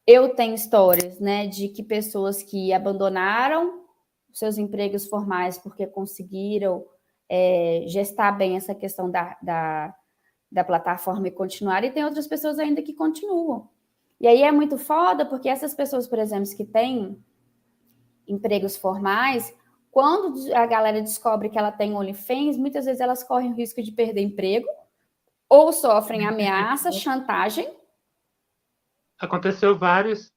Eu tenho histórias, né, de que pessoas que abandonaram seus empregos formais porque conseguiram gestar bem essa questão da plataforma e continuar, e tem outras pessoas ainda que continuam. E aí é muito foda, porque essas pessoas, por exemplo, que têm empregos formais, quando a galera descobre que ela tem OnlyFans, muitas vezes elas correm o risco de perder emprego, ou sofrem ameaça, chantagem. Aconteceu vários.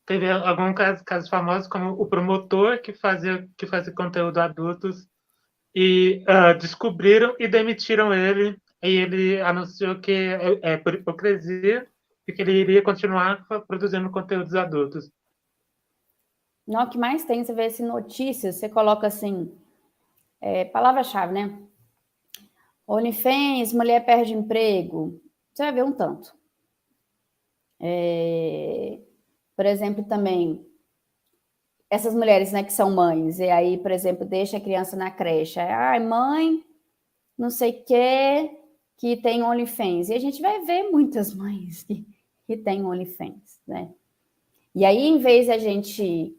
Teve alguns casos famosos, como o promotor que fazia conteúdo adultos e descobriram e demitiram ele. E ele anunciou que é por hipocrisia e que ele iria continuar produzindo conteúdos adultos. Não, o que mais tem, você vê assim, notícias, você coloca assim, palavra-chave, né? OnlyFans, mulher perde emprego. Você vai ver um tanto. Por exemplo, também, essas mulheres, né, que são mães, e aí, por exemplo, deixa a criança na creche. Ai, mãe, não sei o que tem OnlyFans. E a gente vai ver muitas mães que têm OnlyFans, né? E aí, em vez de a gente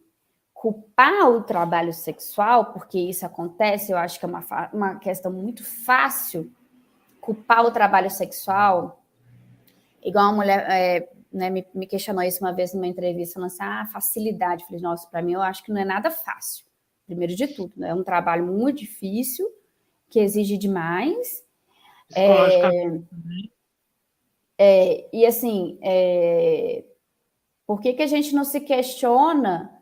culpar o trabalho sexual, porque isso acontece, eu acho que é uma questão muito fácil culpar o trabalho sexual, igual uma mulher né, me questionou isso uma vez numa entrevista, falando assim, facilidade. Eu falei, nossa, para mim eu acho que não é nada fácil. Primeiro de tudo, né? É um trabalho muito difícil, que exige demais. E assim, por que a gente não se questiona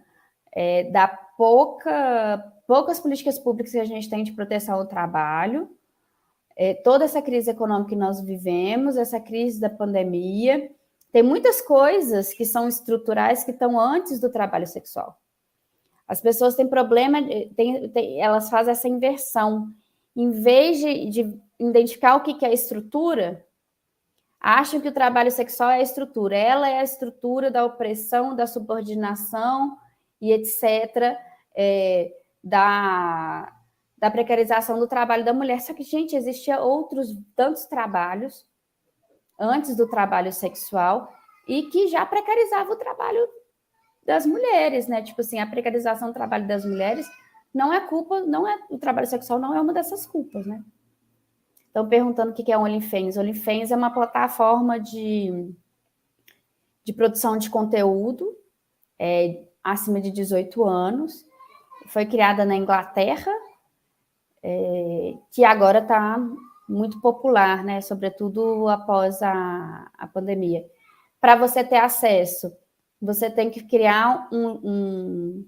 da poucas políticas públicas que a gente tem de proteção ao trabalho, toda essa crise econômica que nós vivemos, essa crise da pandemia, tem muitas coisas que são estruturais que estão antes do trabalho sexual. As pessoas têm problema, elas fazem essa inversão. Em vez de identificar o que é a estrutura, acham que o trabalho sexual é a estrutura. Ela é a estrutura da opressão, da subordinação e etc., da precarização do trabalho da mulher. Só que, gente, existia tantos trabalhos antes do trabalho sexual e que já precarizava o trabalho das mulheres, né? Tipo assim, a precarização do trabalho das mulheres não é culpa, o trabalho sexual não é uma dessas culpas, né? Então, perguntando o que é o OnlyFans. O OnlyFans é uma plataforma de produção de conteúdo acima de 18 anos. Foi criada na Inglaterra, que agora está muito popular, né? Sobretudo após a pandemia. Para você ter acesso, você tem que criar um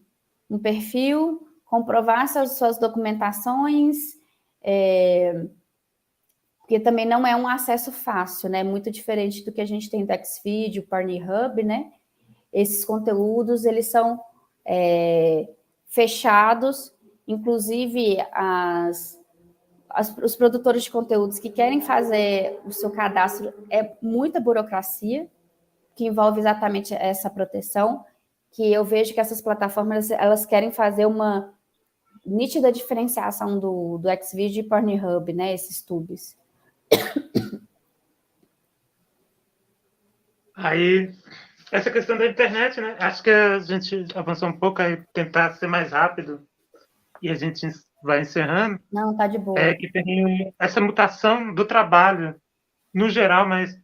perfil, comprovar suas documentações, porque também não é um acesso fácil, né? Muito diferente do que a gente tem do Xvideo, Pornhub, né? Esses conteúdos, eles são fechados, inclusive os produtores de conteúdos que querem fazer o seu cadastro, é muita burocracia, que envolve exatamente essa proteção, que eu vejo que essas plataformas, elas querem fazer uma nítida diferenciação do Xvideo e Pornhub, né? Esses tubes. Aí, essa questão da internet, né? Acho que a gente avançou um pouco aí, tentar ser mais rápido e a gente vai encerrando. Não, tá de É boa. que tem essa mutação do trabalho no geral, mas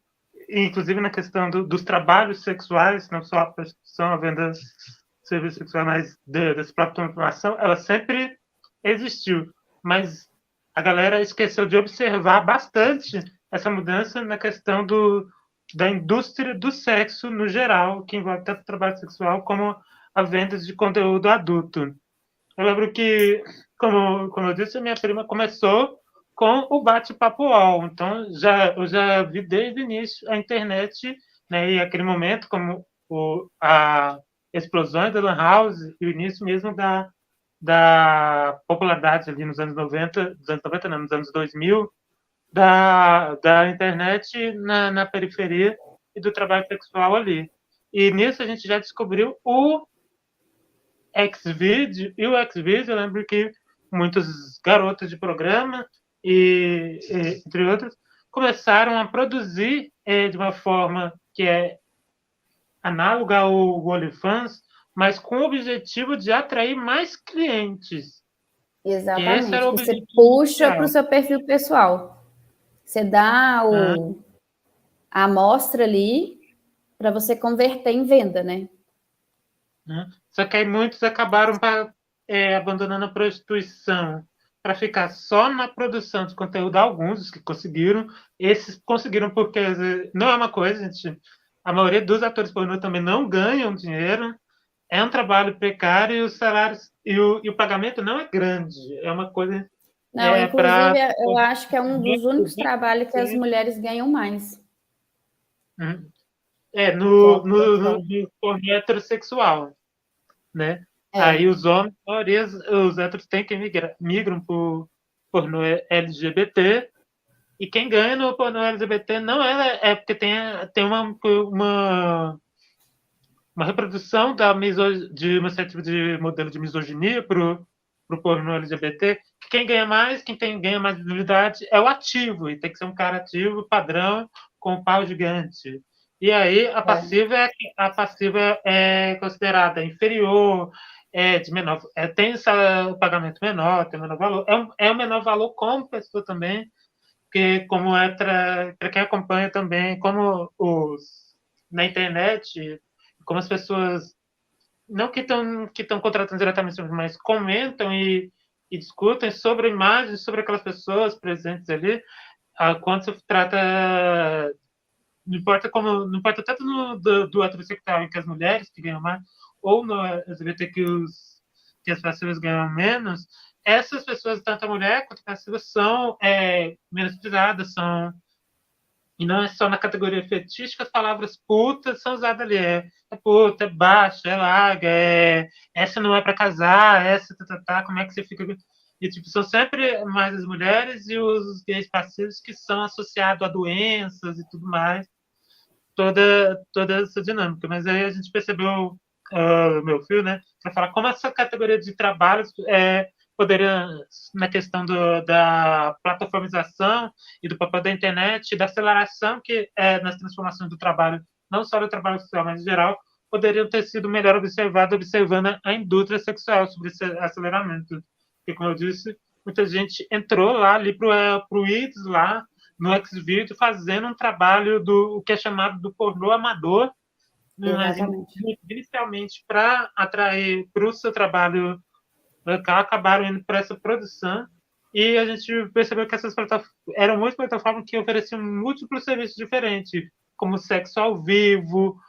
inclusive na questão dos trabalhos sexuais, não só a prostituição, a venda de serviços sexuais, mas dessa própria informação, ela sempre existiu. Mas a galera esqueceu de observar bastante essa mudança na questão da indústria do sexo no geral, que envolve tanto o trabalho sexual como a venda de conteúdo adulto. Eu lembro que, como eu disse, a minha prima começou com o bate-papo UOL. Então, eu já vi desde o início a internet, né, e aquele momento, como a explosão da Lan House e o início mesmo da popularidade ali nos anos 90, não, nos anos 2000, da internet na periferia e do trabalho sexual ali. E nisso a gente já descobriu o Xvideo, e o Xvideo, eu lembro que muitos garotos de programa, entre outros, começaram a produzir de uma forma que é análoga ao OnlyFans, mas com o objetivo de atrair mais clientes. Que esse era Exatamente. o Você objetivo puxa para o inicial. seu perfil pessoal. Você dá a amostra ali para você converter em venda, né? Só que aí muitos acabaram abandonando a prostituição para ficar só na produção de conteúdo. Alguns que conseguiram, esses conseguiram porque não é uma coisa, gente. A maioria dos atores pornô também não ganham dinheiro. É um trabalho precário e os salários e o pagamento não é grande. É uma coisa Não, inclusive, para eu acho que é um dos únicos trabalhos que as mulheres ganham mais. Que é a no produção. pornô heterossexual, né? É. Aí os homens, a maioria, os héteros têm que migram por pornô LGBT, e quem ganha no pornô LGBT não é porque tem uma reprodução de uma certa tipo de modelo de misoginia pro pornô LGBT. Quem ganha mais, ganha mais visibilidade é o ativo, e tem que ser um cara ativo, padrão, com um pau gigante. E aí a passiva é considerada inferior, de menor, tem esse pagamento menor, tem menor valor, é o menor valor como pessoa também, porque como para quem acompanha também, como na internet, como as pessoas não que estão contratando diretamente, mas comentam e discutem sobre a imagem, sobre aquelas pessoas presentes ali, quando se trata, não importa tanto do heterossexual, em que as mulheres que ganham mais, ou no LGBT que as pessoas ganham menos, essas pessoas, tanto a mulher quanto a passiva, são menos utilizadas, e não é só na categoria fetiche que as palavras putas são usadas ali. É puta, é baixa, é larga, essa não é para casar, essa, como é que você fica. E, tipo, são sempre mais as mulheres e os gays passivos que são associados a doenças e tudo mais, toda essa dinâmica. Mas aí a gente percebeu, meu filho, né, para falar como essa categoria de trabalhos poderia, na questão da plataformização e do papel da internet, da aceleração que nas transformações do trabalho, não só do trabalho social, mas em geral, poderiam ter sido melhor observando a indústria sexual sobre esse aceleramento. Porque, como eu disse, muita gente entrou lá ali para o IDS, lá no Xvideo, fazendo um trabalho o que é chamado do pornô amador, mas inicialmente para atrair para o seu trabalho local, acabaram indo para essa produção, e a gente percebeu que essas plataformas eram muitas plataformas que ofereciam múltiplos serviços diferentes, como sexo ao vivo,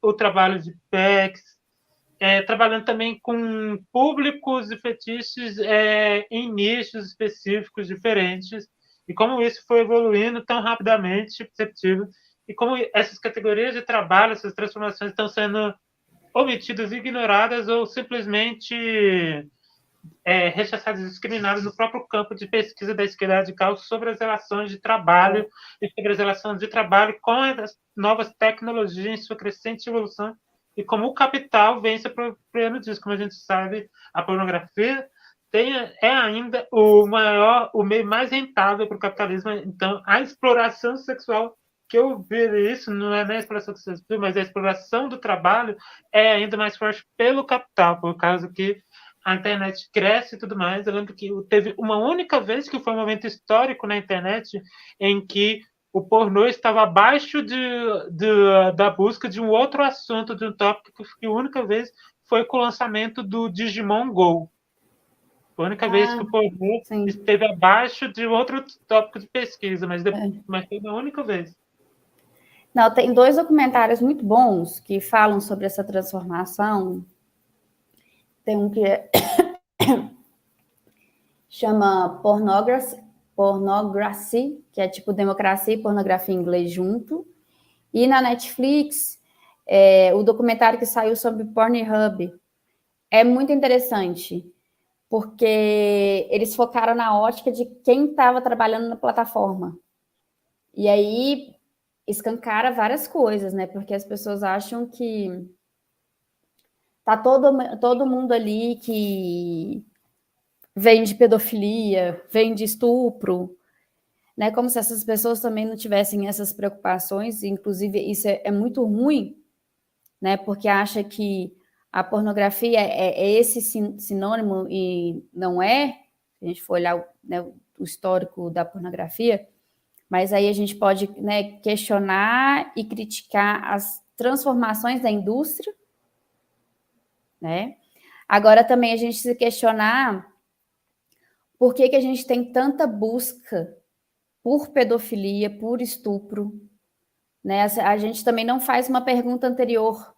o trabalho de PECs, trabalhando também com públicos e fetiches em nichos específicos diferentes, e como isso foi evoluindo tão rapidamente, perceptível, e como essas categorias de trabalho, essas transformações estão sendo omitidas, ignoradas ou simplesmente rechaçadas e discriminadas no próprio campo de pesquisa da esquerda radical sobre as relações de trabalho e sobre as relações de trabalho com as novas tecnologias em sua crescente evolução e como o capital vem se apropriando disso. Como a gente sabe, a pornografia é ainda o meio mais rentável para o capitalismo. Então, a exploração sexual que eu vejo isso, não é nem a exploração sexual, mas a exploração do trabalho é ainda mais forte pelo capital, por causa que a internet cresce e tudo mais. Eu lembro que teve uma única vez que foi um momento histórico na internet em que o pornô estava abaixo da busca de um outro assunto, de um tópico, que a única vez foi com o lançamento do Digimon Go. Foi a única vez que o pornô esteve abaixo de outro tópico de pesquisa, mas foi a única vez. Não, tem 2 documentários muito bons que falam sobre essa transformação. Tem um que chama Pornography, que é tipo democracia e pornografia em inglês junto. E na Netflix, o documentário que saiu sobre Pornhub é muito interessante, porque eles focaram na ótica de quem estava trabalhando na plataforma. E aí escancara várias coisas, né? Porque as pessoas acham que tá todo mundo ali que vende pedofilia, vende estupro, né? Como se essas pessoas também não tivessem essas preocupações. Inclusive, isso é muito ruim, né? Porque acha que a pornografia é esse sinônimo e não é. Se a gente for olhar, né, o histórico da pornografia, mas aí a gente pode, né, questionar e criticar as transformações da indústria, né? Agora também a gente se questionar por que a gente tem tanta busca por pedofilia, por estupro, né? A gente também não faz uma pergunta anterior.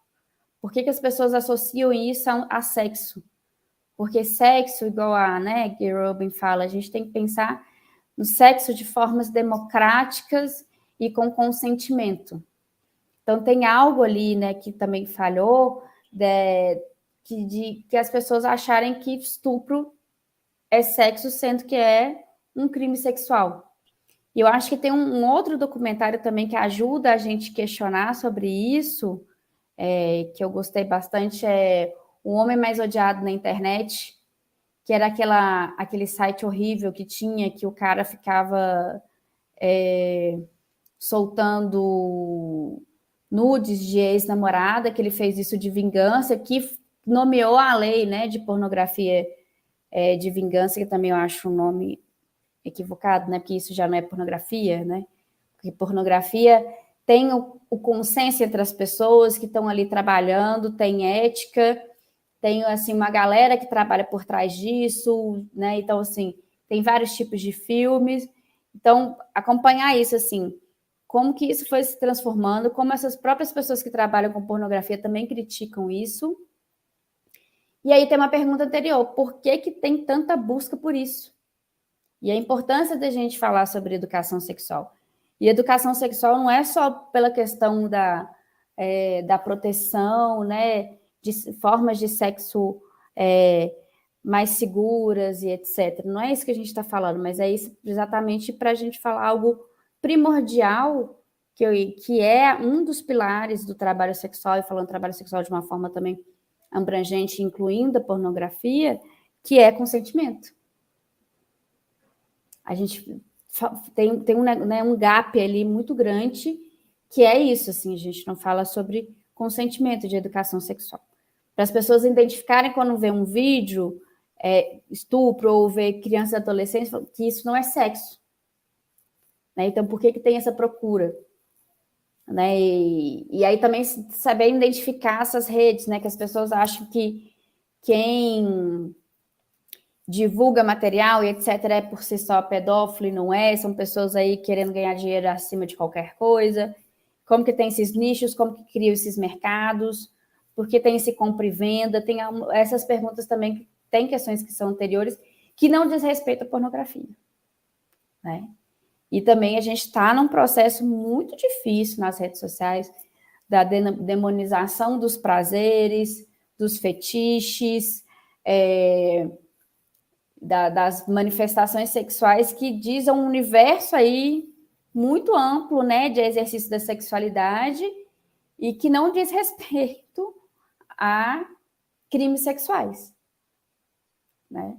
Por que as pessoas associam isso a sexo? Porque sexo, igual a, né, Gay Rubin fala, a gente tem que pensar no sexo de formas democráticas e com consentimento. Então, tem algo ali, né, que também falhou, que as pessoas acharem que estupro é sexo, sendo que é um crime sexual. E eu acho que tem um outro documentário também que ajuda a gente a questionar sobre isso, que eu gostei bastante, é O Homem Mais Odiado na Internet, que era aquele site horrível que tinha, que o cara ficava soltando nudes de ex-namorada, que ele fez isso de vingança, que nomeou a lei, né, de pornografia de vingança, que também eu acho um nome equivocado, né, porque isso já não é pornografia, né, porque pornografia tem o consenso entre as pessoas que estão ali trabalhando, tem ética, tem, assim, uma galera que trabalha por trás disso, né, então, assim, tem vários tipos de filmes, então, acompanhar isso, assim, como que isso foi se transformando, como essas próprias pessoas que trabalham com pornografia também criticam isso. E aí tem uma pergunta anterior, por que tem tanta busca por isso? E a importância da gente falar sobre educação sexual. E educação sexual não é só pela questão da proteção, né, de formas de sexo mais seguras e etc. Não é isso que a gente está falando, mas é isso exatamente para a gente falar algo primordial, que é um dos pilares do trabalho sexual, e falando trabalho sexual de uma forma também abrangente, incluindo a pornografia, que é consentimento. A gente tem um gap ali muito grande, que é isso, assim, a gente não fala sobre consentimento de educação sexual. Para as pessoas identificarem quando vê um vídeo, estupro, ou vê crianças e adolescentes, que isso não é sexo. Né? Então, por que tem essa procura? Né? E aí também saber identificar essas redes, né? Que as pessoas acham que quem divulga material e etc. é por si só pedófilo, e não é, são pessoas aí querendo ganhar dinheiro acima de qualquer coisa. Como que tem esses nichos, como que criam esses mercados, por que tem esse compra e venda, tem essas perguntas também, tem questões que são anteriores, que não diz respeito à pornografia. Né? E também a gente está num processo muito difícil nas redes sociais, da demonização dos prazeres, dos fetiches, das manifestações sexuais, que diz um universo aí muito amplo, né, de exercício da sexualidade, e que não diz respeito a crimes sexuais. Né?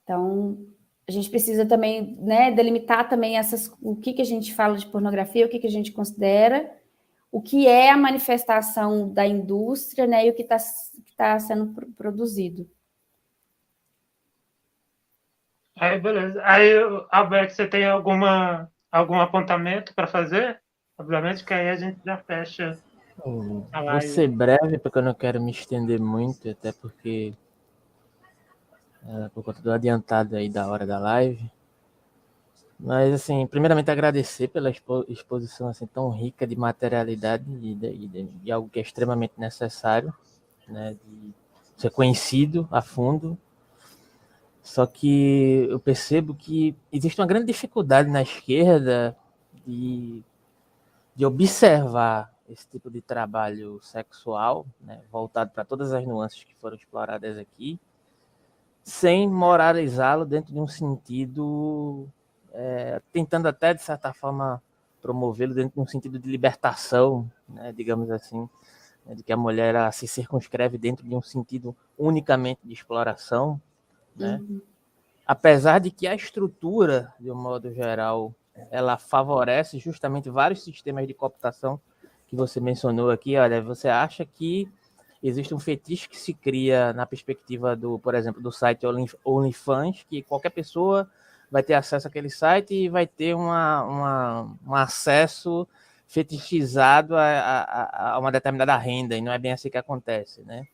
Então, a gente precisa também, né, delimitar também o que a gente fala de pornografia, o que a gente considera, o que é a manifestação da indústria, né, e o que tá sendo produzido. Aí, beleza. Aí, Alberto, você tem algum apontamento para fazer? Obviamente que aí a gente já fecha a Vou live. ser breve, porque eu não quero me estender muito, até porque por conta do adiantado aí da hora da live. Mas, assim, primeiramente agradecer pela exposição assim, tão rica de materialidade e algo que é extremamente necessário, né, de ser conhecido a fundo. Só que eu percebo que existe uma grande dificuldade na esquerda de observar esse tipo de trabalho sexual, né, voltado para todas as nuances que foram exploradas aqui, sem moralizá-lo dentro de um sentido, tentando até, de certa forma, promovê-lo dentro de um sentido de libertação, né, digamos assim, né, de que a mulher se circunscreve dentro de um sentido unicamente de exploração, né? Uhum. Apesar de que a estrutura, de um modo geral, ela favorece justamente vários sistemas de cooptação que você mencionou aqui. Olha, você acha que existe um fetiche que se cria na perspectiva do, por exemplo, do site OnlyFans, que qualquer pessoa vai ter acesso àquele site e vai ter um acesso fetichizado a uma determinada renda, e não é bem assim que acontece, né?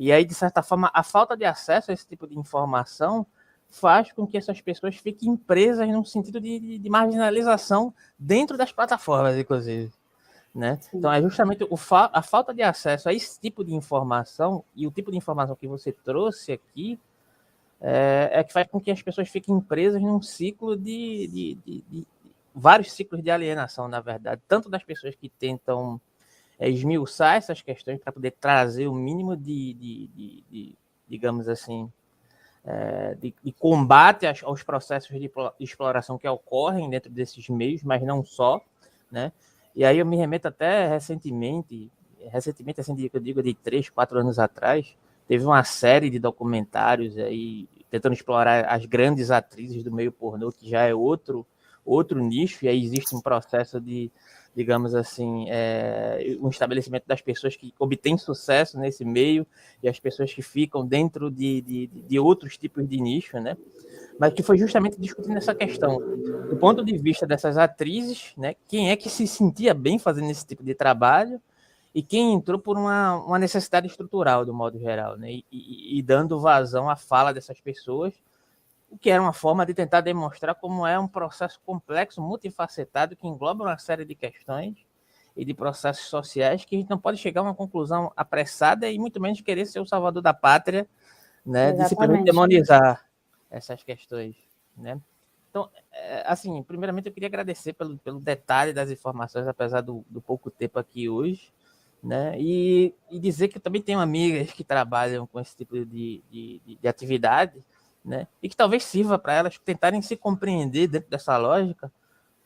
E aí, de certa forma, a falta de acesso a esse tipo de informação faz com que essas pessoas fiquem presas num sentido de marginalização dentro das plataformas, inclusive. Né? Então, é justamente a falta de acesso a esse tipo de informação e o tipo de informação que você trouxe aqui que faz com que as pessoas fiquem presas num ciclo de vários ciclos de alienação, na verdade, tanto das pessoas que tentam esmiuçar essas questões para poder trazer o mínimo digamos assim, de combate aos processos de exploração que ocorrem dentro desses meios, mas não só, né? E aí eu me remeto até recentemente assim, eu digo de 3, 4 anos atrás, teve uma série de documentários aí tentando explorar as grandes atrizes do meio pornô, que já é outro nicho, e aí existe um processo de, digamos assim, um estabelecimento das pessoas que obtêm sucesso nesse meio e as pessoas que ficam dentro de outros tipos de nicho, né? Mas que foi justamente discutindo essa questão. Do ponto de vista dessas atrizes, né, quem é que se sentia bem fazendo esse tipo de trabalho e quem entrou por uma necessidade estrutural, do modo geral, né, e dando vazão à fala dessas pessoas, o que era uma forma de tentar demonstrar como é um processo complexo, multifacetado, que engloba uma série de questões e de processos sociais que a gente não pode chegar a uma conclusão apressada e muito menos querer ser o salvador da pátria, né, de simplesmente Exatamente. demonizar essas questões, né? Então, assim, primeiramente eu queria agradecer pelo detalhe das informações, apesar do pouco tempo aqui hoje, né? E dizer que eu também tenho amigas que trabalham com esse tipo de atividade, né? E que talvez sirva para elas tentarem se compreender dentro dessa lógica,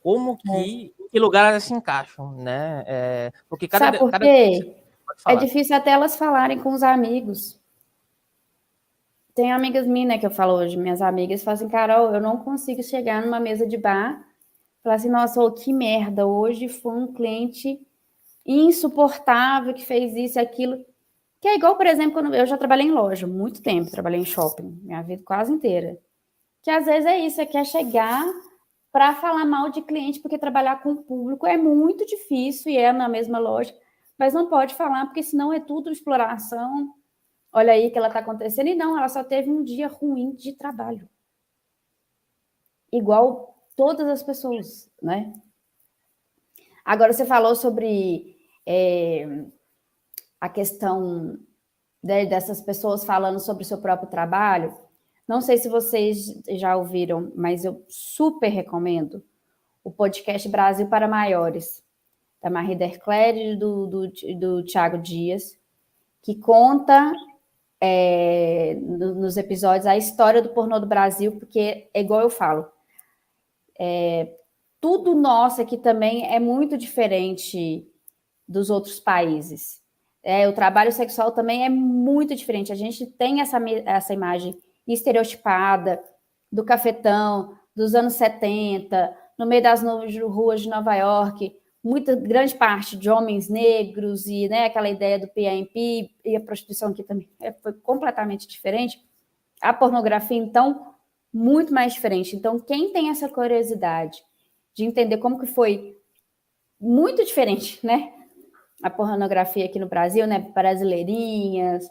como que lugar elas se encaixam, né? Porque Sabe por cada quê? pode É falar. difícil até elas falarem com os amigos. Tem amigas minhas, né, que eu falo hoje, minhas amigas, falam assim, Carol, eu não consigo chegar numa mesa de bar e falar assim, nossa, oh, que merda, hoje foi um cliente insuportável que fez isso e aquilo. Que é igual, por exemplo, quando eu já trabalhei em loja, muito tempo, trabalhei em shopping, minha vida quase inteira. Que às vezes é isso, você quer chegar para falar mal de cliente, porque trabalhar com o público é muito difícil e é na mesma loja, mas não pode falar, porque senão é tudo exploração. Olha aí que ela está acontecendo. E não, ela só teve um dia ruim de trabalho. Igual todas as pessoas, né? Agora, você falou sobre a questão dessas pessoas falando sobre o seu próprio trabalho. Não sei se vocês já ouviram, mas eu super recomendo o podcast Brasil para Maiores, da Marie Dercler e do Thiago Dias, que conta nos episódios a história do pornô do Brasil, porque é igual eu falo, tudo nosso aqui também é muito diferente dos outros países. O trabalho sexual também é muito diferente. A gente tem essa imagem estereotipada, do cafetão, dos anos 70, no meio das ruas de Nova York, muita grande parte de homens negros e, né, aquela ideia do PMP e a prostituição aqui também foi completamente diferente. A pornografia, então, muito mais diferente. Então, quem tem essa curiosidade de entender como que foi muito diferente, né, a pornografia aqui no Brasil, né, brasileirinhas,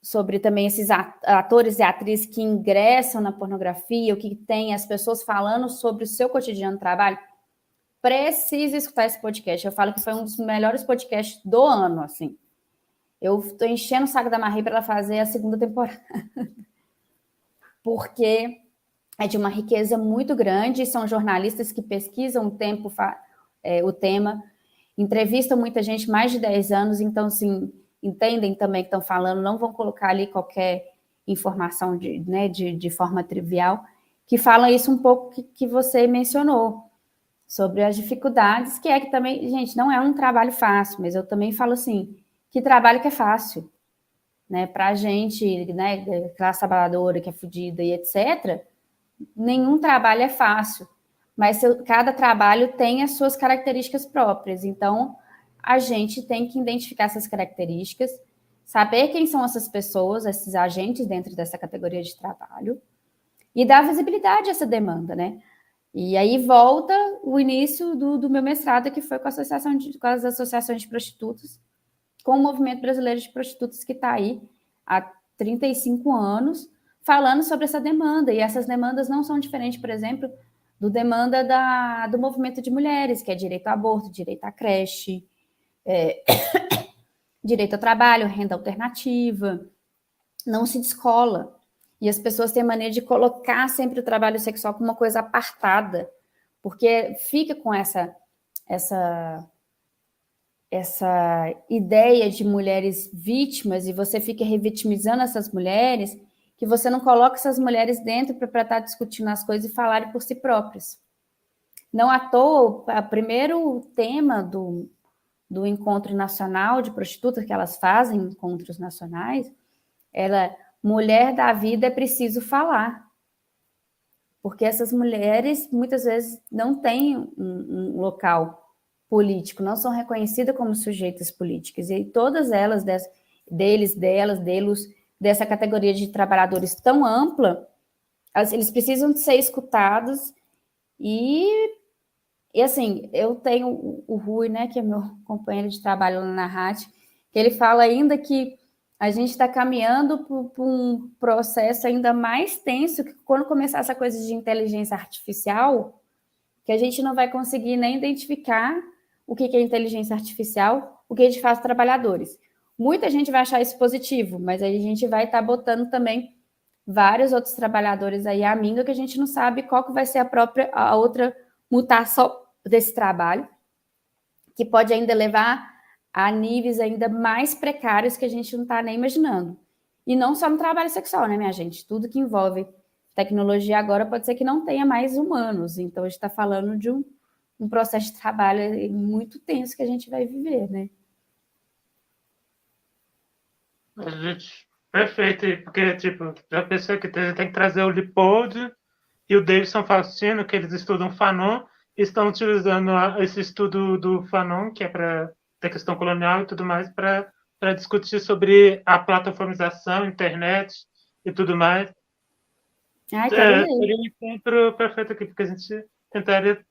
sobre também esses atores e atrizes que ingressam na pornografia, o que tem as pessoas falando sobre o seu cotidiano de trabalho, precisa escutar esse podcast. Eu falo que foi um dos melhores podcasts do ano, assim. Eu estou enchendo o saco da Marie para ela fazer a segunda temporada. Porque é de uma riqueza muito grande, são jornalistas que pesquisam o tema, entrevistam muita gente, mais de 10 anos, então, assim, entendem também que estão falando, não vão colocar ali qualquer informação de forma trivial, que fala isso um pouco que você mencionou, sobre as dificuldades, que também, gente, não é um trabalho fácil, mas eu também falo assim, que trabalho que é fácil, né, para a gente, né, classe trabalhadora que é fodida e etc., nenhum trabalho é fácil, mas cada trabalho tem as suas características próprias, então a gente tem que identificar essas características, saber quem são essas pessoas, esses agentes dentro dessa categoria de trabalho, e dar visibilidade a essa demanda, né? E aí volta o início do meu mestrado, que foi com as associações de prostitutas, com o Movimento Brasileiro de Prostitutas, que está aí há 35 anos, falando sobre essa demanda. E essas demandas não são diferentes, por exemplo, do demanda do movimento de mulheres, que é direito ao aborto, direito à creche, direito ao trabalho, renda alternativa. Não se descola. E as pessoas têm a mania de colocar sempre o trabalho sexual como uma coisa apartada, porque fica com essa ideia de mulheres vítimas, e você fica revitimizando essas mulheres, que você não coloca essas mulheres dentro para estar discutindo as coisas e falarem por si próprias. Não à toa, o primeiro tema do Encontro Nacional de Prostitutas, que elas fazem, encontros nacionais, era mulher da vida é preciso falar. Porque essas mulheres, muitas vezes, não têm um local político, não são reconhecidas como sujeitas políticas. E todas elas, deles, dessa categoria de trabalhadores tão ampla, eles precisam de ser escutados. E assim, eu tenho o Rui, né, que é meu companheiro de trabalho lá na RAT, que ele fala ainda que a gente está caminhando por um processo ainda mais tenso, que quando começar essa coisa de inteligência artificial, que a gente não vai conseguir nem identificar o que é inteligência artificial, o que é de fato trabalhadores. Muita gente vai achar isso positivo, mas aí a gente vai estar botando também vários outros trabalhadores aí à minga, que a gente não sabe qual que vai ser a outra mutação desse trabalho, que pode ainda levar a níveis ainda mais precários que a gente não está nem imaginando. E não só no trabalho sexual, né, minha gente? Tudo que envolve tecnologia agora pode ser que não tenha mais humanos. Então, a gente está falando de um processo de trabalho muito tenso que a gente vai viver, né? Perfeito, porque, tipo, já pensou que tem que trazer o Lippold e o Davidson Faustino, que eles estudam Fanon, e estão utilizando esse estudo do Fanon, que é para da questão colonial e tudo mais, para discutir sobre a plataformização, internet e tudo mais. Seria um encontro perfeito aqui, porque a gente tentaria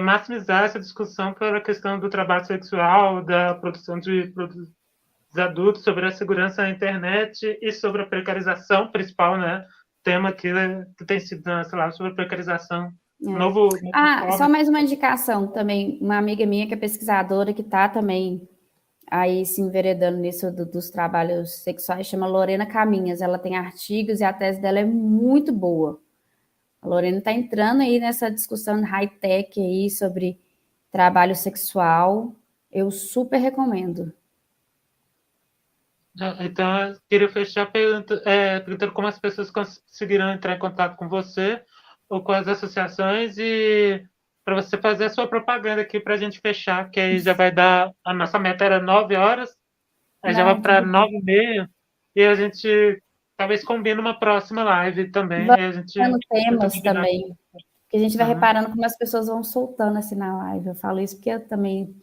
maximizar essa discussão pela questão do trabalho sexual, da produção de produtos adultos, sobre a segurança na internet e sobre a precarização principal, né? Tema que tem sido, sei lá, sobre a precarização. Só mais uma indicação também, uma amiga minha que é pesquisadora, que está também aí se enveredando nisso dos trabalhos sexuais, chama Lorena Caminhas. Ela tem artigos e a tese dela é muito boa. A Lorena está entrando aí nessa discussão high-tech aí sobre trabalho sexual. Eu super recomendo. Então, eu queria fechar perguntando como as pessoas conseguirão entrar em contato com você ou com as associações, e para você fazer a sua propaganda aqui para a gente fechar, que aí já vai dar... A nossa meta era 9 horas, aí já vai para 9h30, e a gente talvez combine uma próxima live também. Vamos A gente tendo temas combinar. também, que a gente vai Uhum. reparando como as pessoas vão soltando assim na live. Eu falo isso porque eu também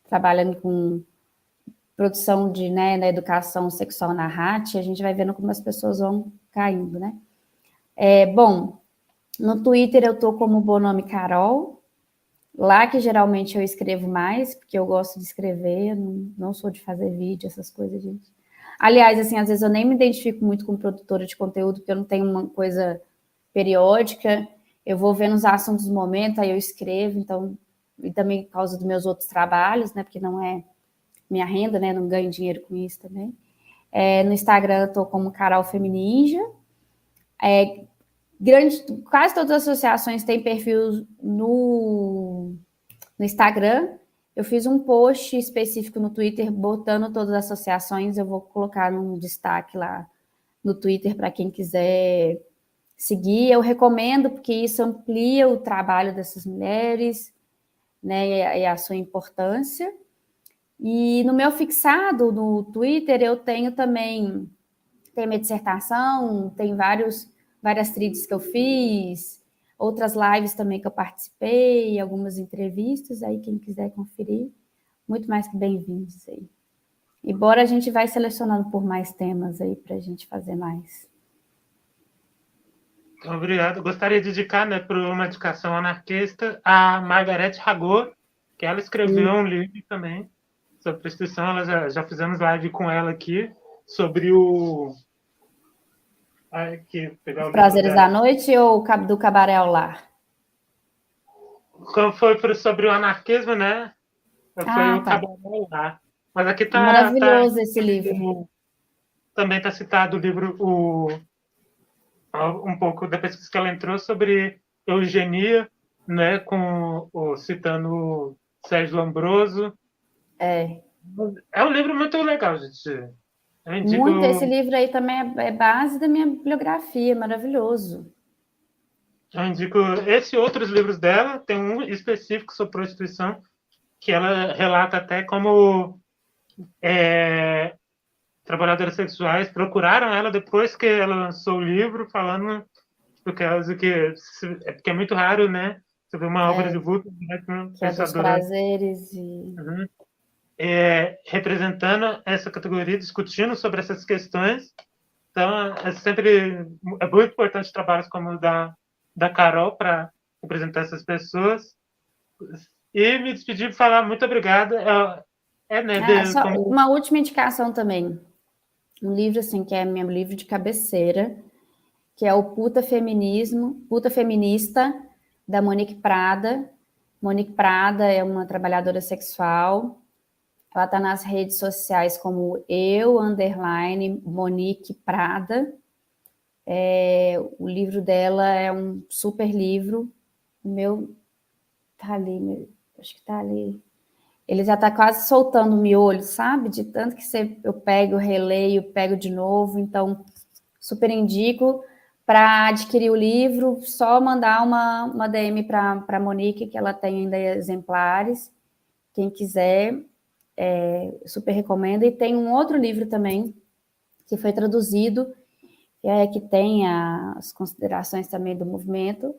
trabalhando com produção de, né, na educação sexual na RAT, a gente vai vendo como as pessoas vão caindo, né? Bom, no Twitter eu tô como Bonome Carol, lá que geralmente eu escrevo mais, porque eu gosto de escrever, não sou de fazer vídeo, essas coisas, gente. Aliás, assim, às vezes eu nem me identifico muito com produtora de conteúdo, porque eu não tenho uma coisa periódica, eu vou vendo os assuntos do momento, aí eu escrevo, então, e também por causa dos meus outros trabalhos, né, porque não é minha renda, né, não ganho dinheiro com isso também. No Instagram eu tô como Carol Femininja. Quase todas as associações têm perfil no Instagram. Eu fiz um post específico no Twitter botando todas as associações, eu vou colocar num destaque lá no Twitter para quem quiser seguir. Eu recomendo, porque isso amplia o trabalho dessas mulheres, né, e a sua importância. E no meu fixado, no Twitter, eu tenho também, tem minha dissertação, tem várias trilhas que eu fiz, outras lives também que eu participei, algumas entrevistas, aí quem quiser conferir, muito mais que bem-vindos aí. E bora a gente vai selecionando por mais temas aí para a gente fazer mais. Obrigado. Gostaria de dedicar, né, para uma dedicação anarquista a Margaret Hagor, que ela escreveu um livro também sobre prostituição. Ela já fizemos live com ela aqui sobre o... Aqui, pegar Os o Prazeres da Noite ou do Cabaré ao Lar? Como foi sobre o anarquismo, né? Foi o Tá. Cabaré lá. Mas aqui Maravilhoso esse livro. Também está citado o livro, um pouco da pesquisa que ela entrou sobre eugenia, né, citando Sérgio Lombroso. É um livro muito legal, gente. Muito, esse livro aí também é base da minha bibliografia, maravilhoso. Eu indico esse e outros livros dela, tem um específico sobre prostituição, que ela relata até como trabalhadoras sexuais procuraram ela depois que ela lançou o livro, falando por causa que porque é muito raro, né? Você vê uma obra de vulto, né, que é dos prazeres e representando essa categoria, discutindo sobre essas questões. Então, é muito importante trabalhos como o da Carol para representar essas pessoas. E me despedir e falar muito obrigada. Só uma última indicação também. Um livro, assim, que é meu livro de cabeceira, que é o Puta Feminista, da Monique Prada. Monique Prada é uma trabalhadora sexual. Ela está nas redes sociais como Monique Prada. O livro dela é um super livro. O meu tá ali, acho que tá ali. Ele já está quase soltando o miolho, sabe? De tanto que eu pego, releio, pego de novo. Então, super indico. Para adquirir o livro, só mandar uma DM para a Monique, que ela tem ainda exemplares. Quem quiser, super recomendo. E tem um outro livro também, que foi traduzido, que tem as considerações também do movimento,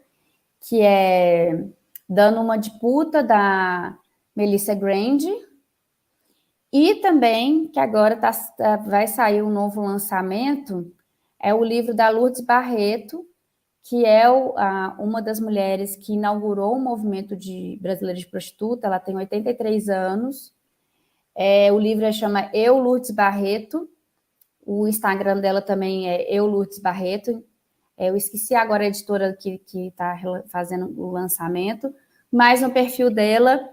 que é Dando uma de Puta, da Melissa Grande, e também, que agora vai sair um novo lançamento, é o livro da Lourdes Barreto, que é uma das mulheres que inaugurou o movimento brasileiro de prostituta. Ela tem 83 anos. O livro chama Eu, Lourdes Barreto. O Instagram dela também é Eu, Lourdes Barreto. Eu esqueci agora a editora que está fazendo o lançamento, mas no perfil dela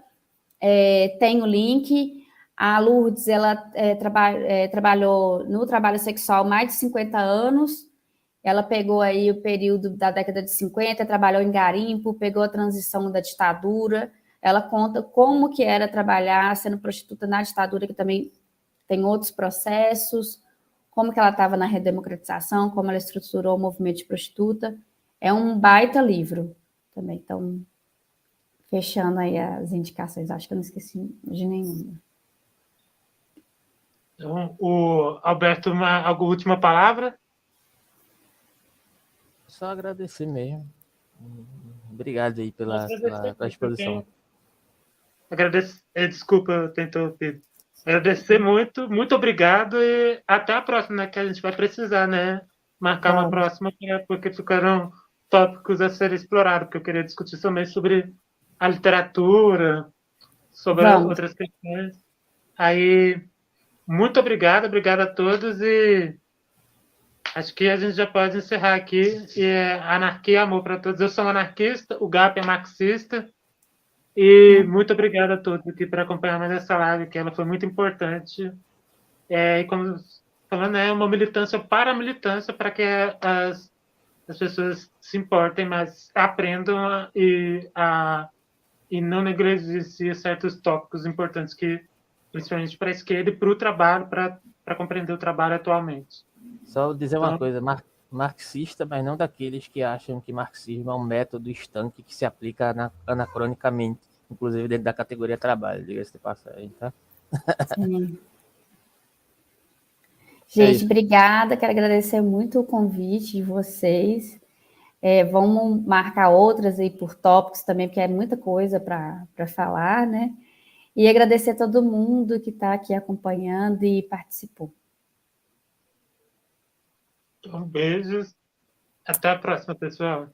tem o link. A Lourdes, ela trabalhou no trabalho sexual mais de 50 anos. Ela pegou aí o período da década de 50, trabalhou em garimpo, pegou a transição da ditadura. Ela conta como que era trabalhar sendo prostituta na ditadura, que também tem outros processos, como que ela estava na redemocratização, como ela estruturou o movimento de prostituta. É um baita livro também. Então, fechando aí as indicações, acho que eu não esqueci de nenhuma. Então, o Alberto, alguma última palavra? Só agradecer mesmo. Obrigado aí pela exposição. Desculpa, eu tenho interrompido. Agradecer muito obrigado e até a próxima, né, que a gente vai precisar, né, marcar uma próxima, porque ficaram tópicos a serem explorados, porque eu queria discutir também sobre a literatura, sobre outras questões. Aí, muito obrigado a todos e acho que a gente já pode encerrar aqui. E anarquia e amor para todos. Eu sou um anarquista, o GAP é marxista. E muito obrigado a todos aqui por acompanhar mais essa live, que ela foi muito importante. E como falando, é uma militância para a militância, para que as pessoas se importem, mas aprendam e não negligenciem certos tópicos importantes, que principalmente para a esquerda e para o trabalho, para compreender o trabalho atualmente. Só dizer uma coisa, marxista, mas não daqueles que acham que marxismo é um método estanque que se aplica anacronicamente, inclusive dentro da categoria trabalho, diga-se de passagem, tá? Sim. Gente, obrigada, quero agradecer muito o convite de vocês. Vamos marcar outras aí por tópicos também, porque é muita coisa para falar, né? E agradecer a todo mundo que está aqui acompanhando e participou. Então, beijos. Até a próxima, pessoal.